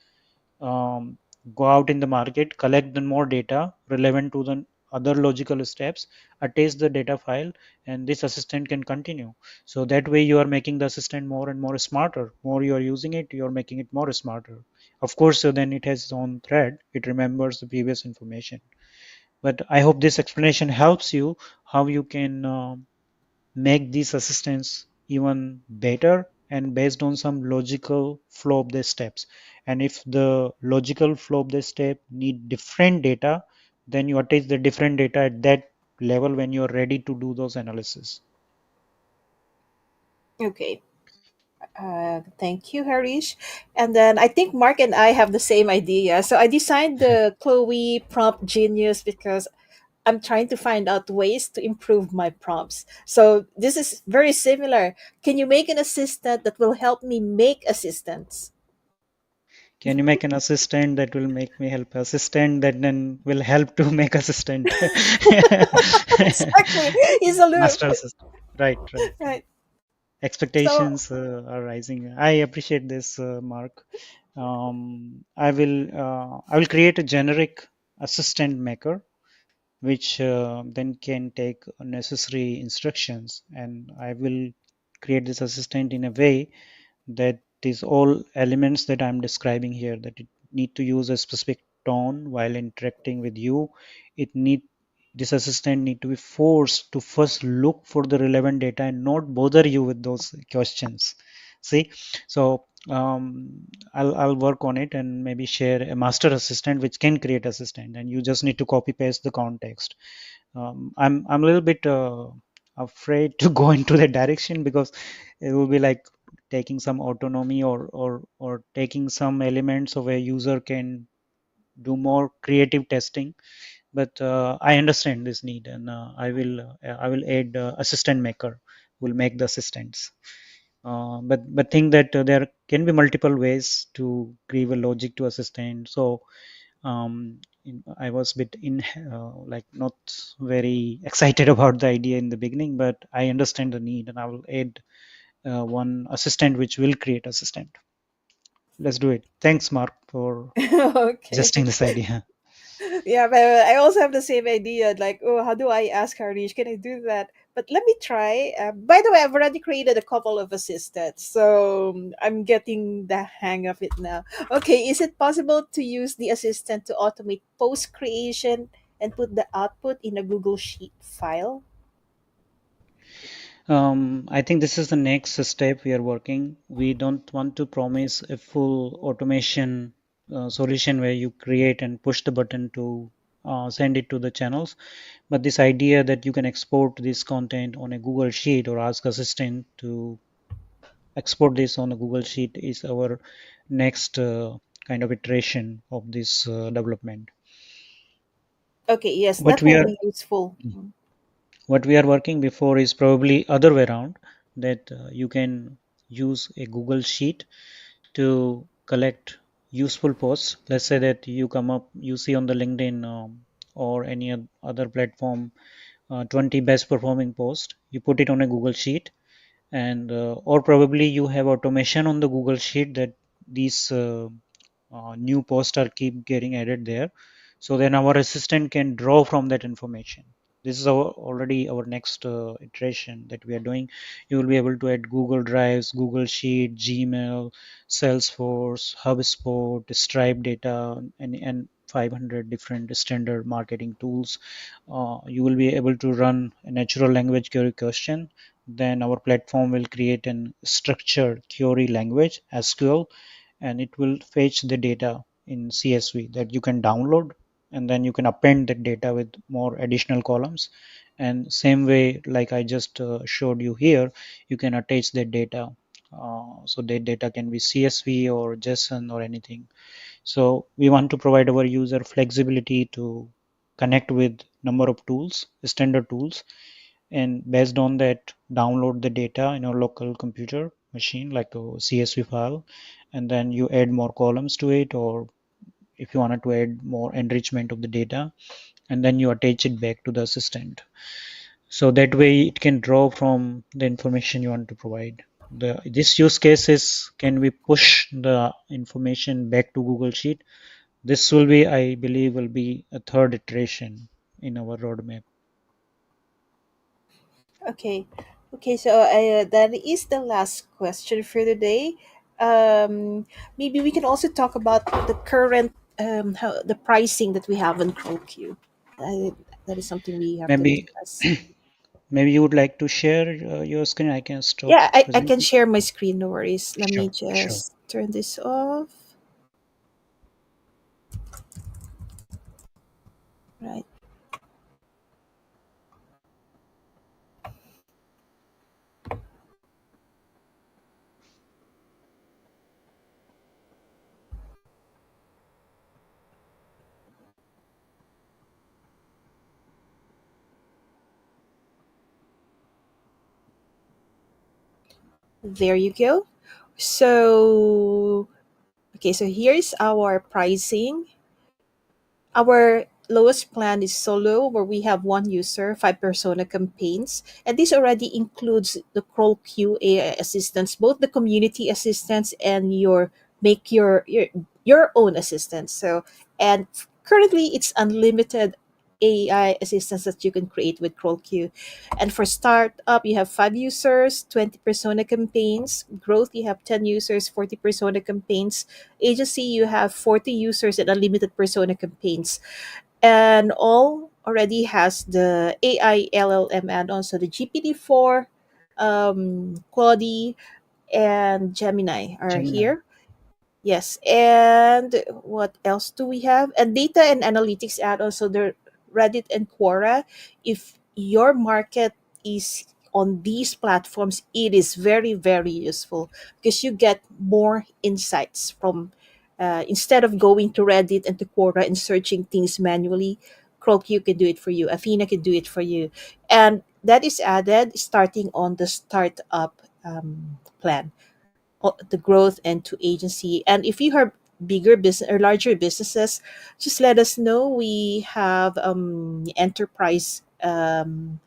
um, go out in the market, collect the more data relevant to the other logical steps, attach the data file, and this assistant can continue. So that way you are making the assistant more and more smarter. More you are using it, you are making it more smarter. Of course, so then it has its own thread. It remembers the previous information. But I hope this explanation helps you how you can make these assistants even better and based on some logical flow of the steps. And if the logical flow of the step need different data, then you attach the different data at that level when you're ready to do those analysis. Okay. Thank you, Harish. And then I think Mark and I have the same idea. So I designed the Chloe Prompt Genius because I'm trying to find out ways to improve my prompts. So this is very similar. Can you make an assistant that will help me make assistants? Can you make an assistant that will make me help assistant that then will help to make assistant? Exactly. It's a loop. Master assistant. Right, right, right. Right. So Expectations are rising. I appreciate this, Mark. I will create a generic assistant maker, which then can take necessary instructions, and I will create this assistant in a way that these all elements that I'm describing here, that it need to use a specific tone while interacting with you. It need This assistant need to be forced to first look for the relevant data and not bother you with those questions. See, so I'll work on it and maybe share a master assistant which can create assistant, and you just need to copy paste the context. I'm a little bit afraid to go into that direction, because it will be like taking some autonomy, or taking some elements of a user can do more creative testing. But I understand this need, and I will add assistant maker will make the assistants. But think that there can be multiple ways to give a logic to assistant. So I was a bit like not very excited about the idea in the beginning, but I understand the need, and I will add one assistant which will create assistant. Let's do it. Thanks, Mark, for suggesting Okay. this idea. Yeah, but I also have the same idea. Like, oh, how do I ask Harish? Can I do that? But let me try. By the way, I've already created a couple of assistants, so I'm getting the hang of it now. Okay, is it possible to use the assistant to automate post creation and put the output in a Google Sheet file? I think this is the next step we are working. We don't want to promise a full automation solution where you create and push the button to send it to the channels. But this idea that you can export this content on a Google Sheet or ask Assistant to export this on a Google Sheet is our next kind of iteration of this development. Okay, yes, What that we will are be useful. Mm. what we are working before is probably other way around, that you can use a Google Sheet to collect useful posts. Let's say that you see on the LinkedIn or any other platform 20 best performing posts. You put it on a Google Sheet, and or probably you have automation on the Google Sheet that these new posts are keep getting added there. So then our assistant can draw from that information. This is already our next iteration that we are doing. You will be able to add Google Drives, Google Sheet, Gmail, Salesforce, HubSpot, Stripe data, and 500 different standard marketing tools. You will be able to run a natural language query question. Then our platform will create an structured query language, SQL, and it will fetch the data in CSV that you can download, and then you can append that data with more additional columns. And same way, like I just showed you here, you can attach that data. So that data can be CSV or JSON or anything. So we want to provide our user flexibility to connect with number of tools, standard tools, and based on that download the data in your local computer machine like a CSV file, and then you add more columns to it, or if you wanted to add more enrichment of the data, and then you attach it back to the assistant. So that way it can draw from the information you want to provide. This use cases can we push the information back to Google Sheet. This will be, I believe, will be a third iteration in our roadmap. Okay. Okay, so that is the last question for the day. Maybe we can also talk about the current the pricing that we have on CrawlQ. That is something we have to Maybe discuss. maybe you would like to share your screen. I can stop Yeah, I can presenting. share my screen, no worries. Let me Sure, sure. just turn this off. Right. There you go. So, okay, so here's our pricing. Our lowest plan is solo, where we have one user, five persona campaigns, and this already includes the CrawlQ AI assistants, both the community assistants and your make your own assistants. So, and currently it's unlimited AI assistants that you can create with CrawlQ. And for startup, you have 5 users, 20 persona campaigns. Growth, you have 10 users, 40 persona campaigns. Agency, you have 40 users and unlimited persona campaigns. And all already has the AI LLM add-on, so the GPT-4, Claude, and Gemini are Gemini. here. Yes, and what else do we have? And data and analytics add also the Reddit and Quora. If your market is on these platforms, it is very, very useful because you get more insights from instead of going to Reddit and to Quora and searching things manually. CrawlQ can do it for you. Athena can do it for you, and that is added starting on the startup plan, the growth and to agency. And if you have bigger business or larger businesses, just let us know. We have enterprise. We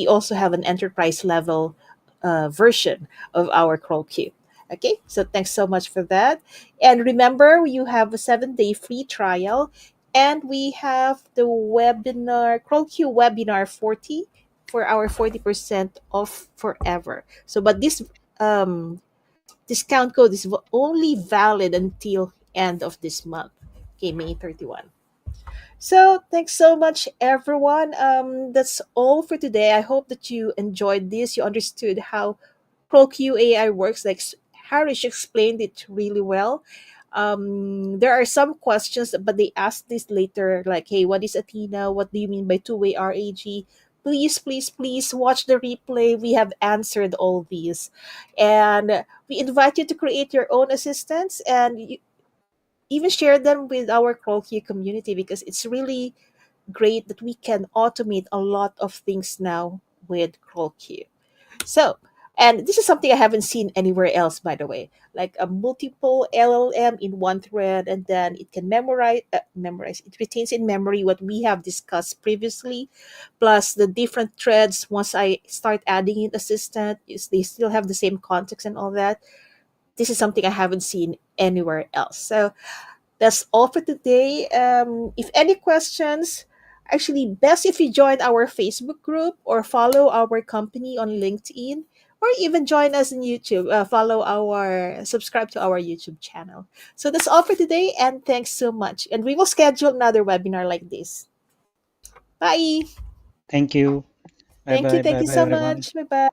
also have an enterprise level version of our Crawl Queue. Okay, so thanks so much for that. And remember, you have a 7-day free trial, and we have the webinar Crawl Queue webinar 40 for our 40% off forever. So, but this discount code is only valid until end of this month. Okay, May 31. So thanks so much, everyone. That's all for today. I hope that you enjoyed this. You understood how ProQ AI works. Like Harish explained it really well. There are some questions, but they asked this later, like, "Hey, what is Athena? What do you mean by two-way RAG?" Please, please, please watch the replay. We have answered all these, and we invite you to create your own assistants and even share them with our CrawlQ community because it's really great that we can automate a lot of things now with CrawlQ. So, and this is something I haven't seen anywhere else, by the way, like a multiple LLM in one thread, and then it can memorize. It retains in memory what we have discussed previously, plus the different threads. Once I start adding in assistant, they still have the same context and all that. This is something I haven't seen anywhere else. So that's all for today. If any questions, actually, best if you join our Facebook group or follow our company on LinkedIn, or even join us on YouTube. Subscribe to our YouTube channel. So that's all for today, and thanks so much. And we will schedule another webinar like this. Bye. Thank you. Bye Thank you. bye. Thank Bye you bye, so everyone. much. Bye bye.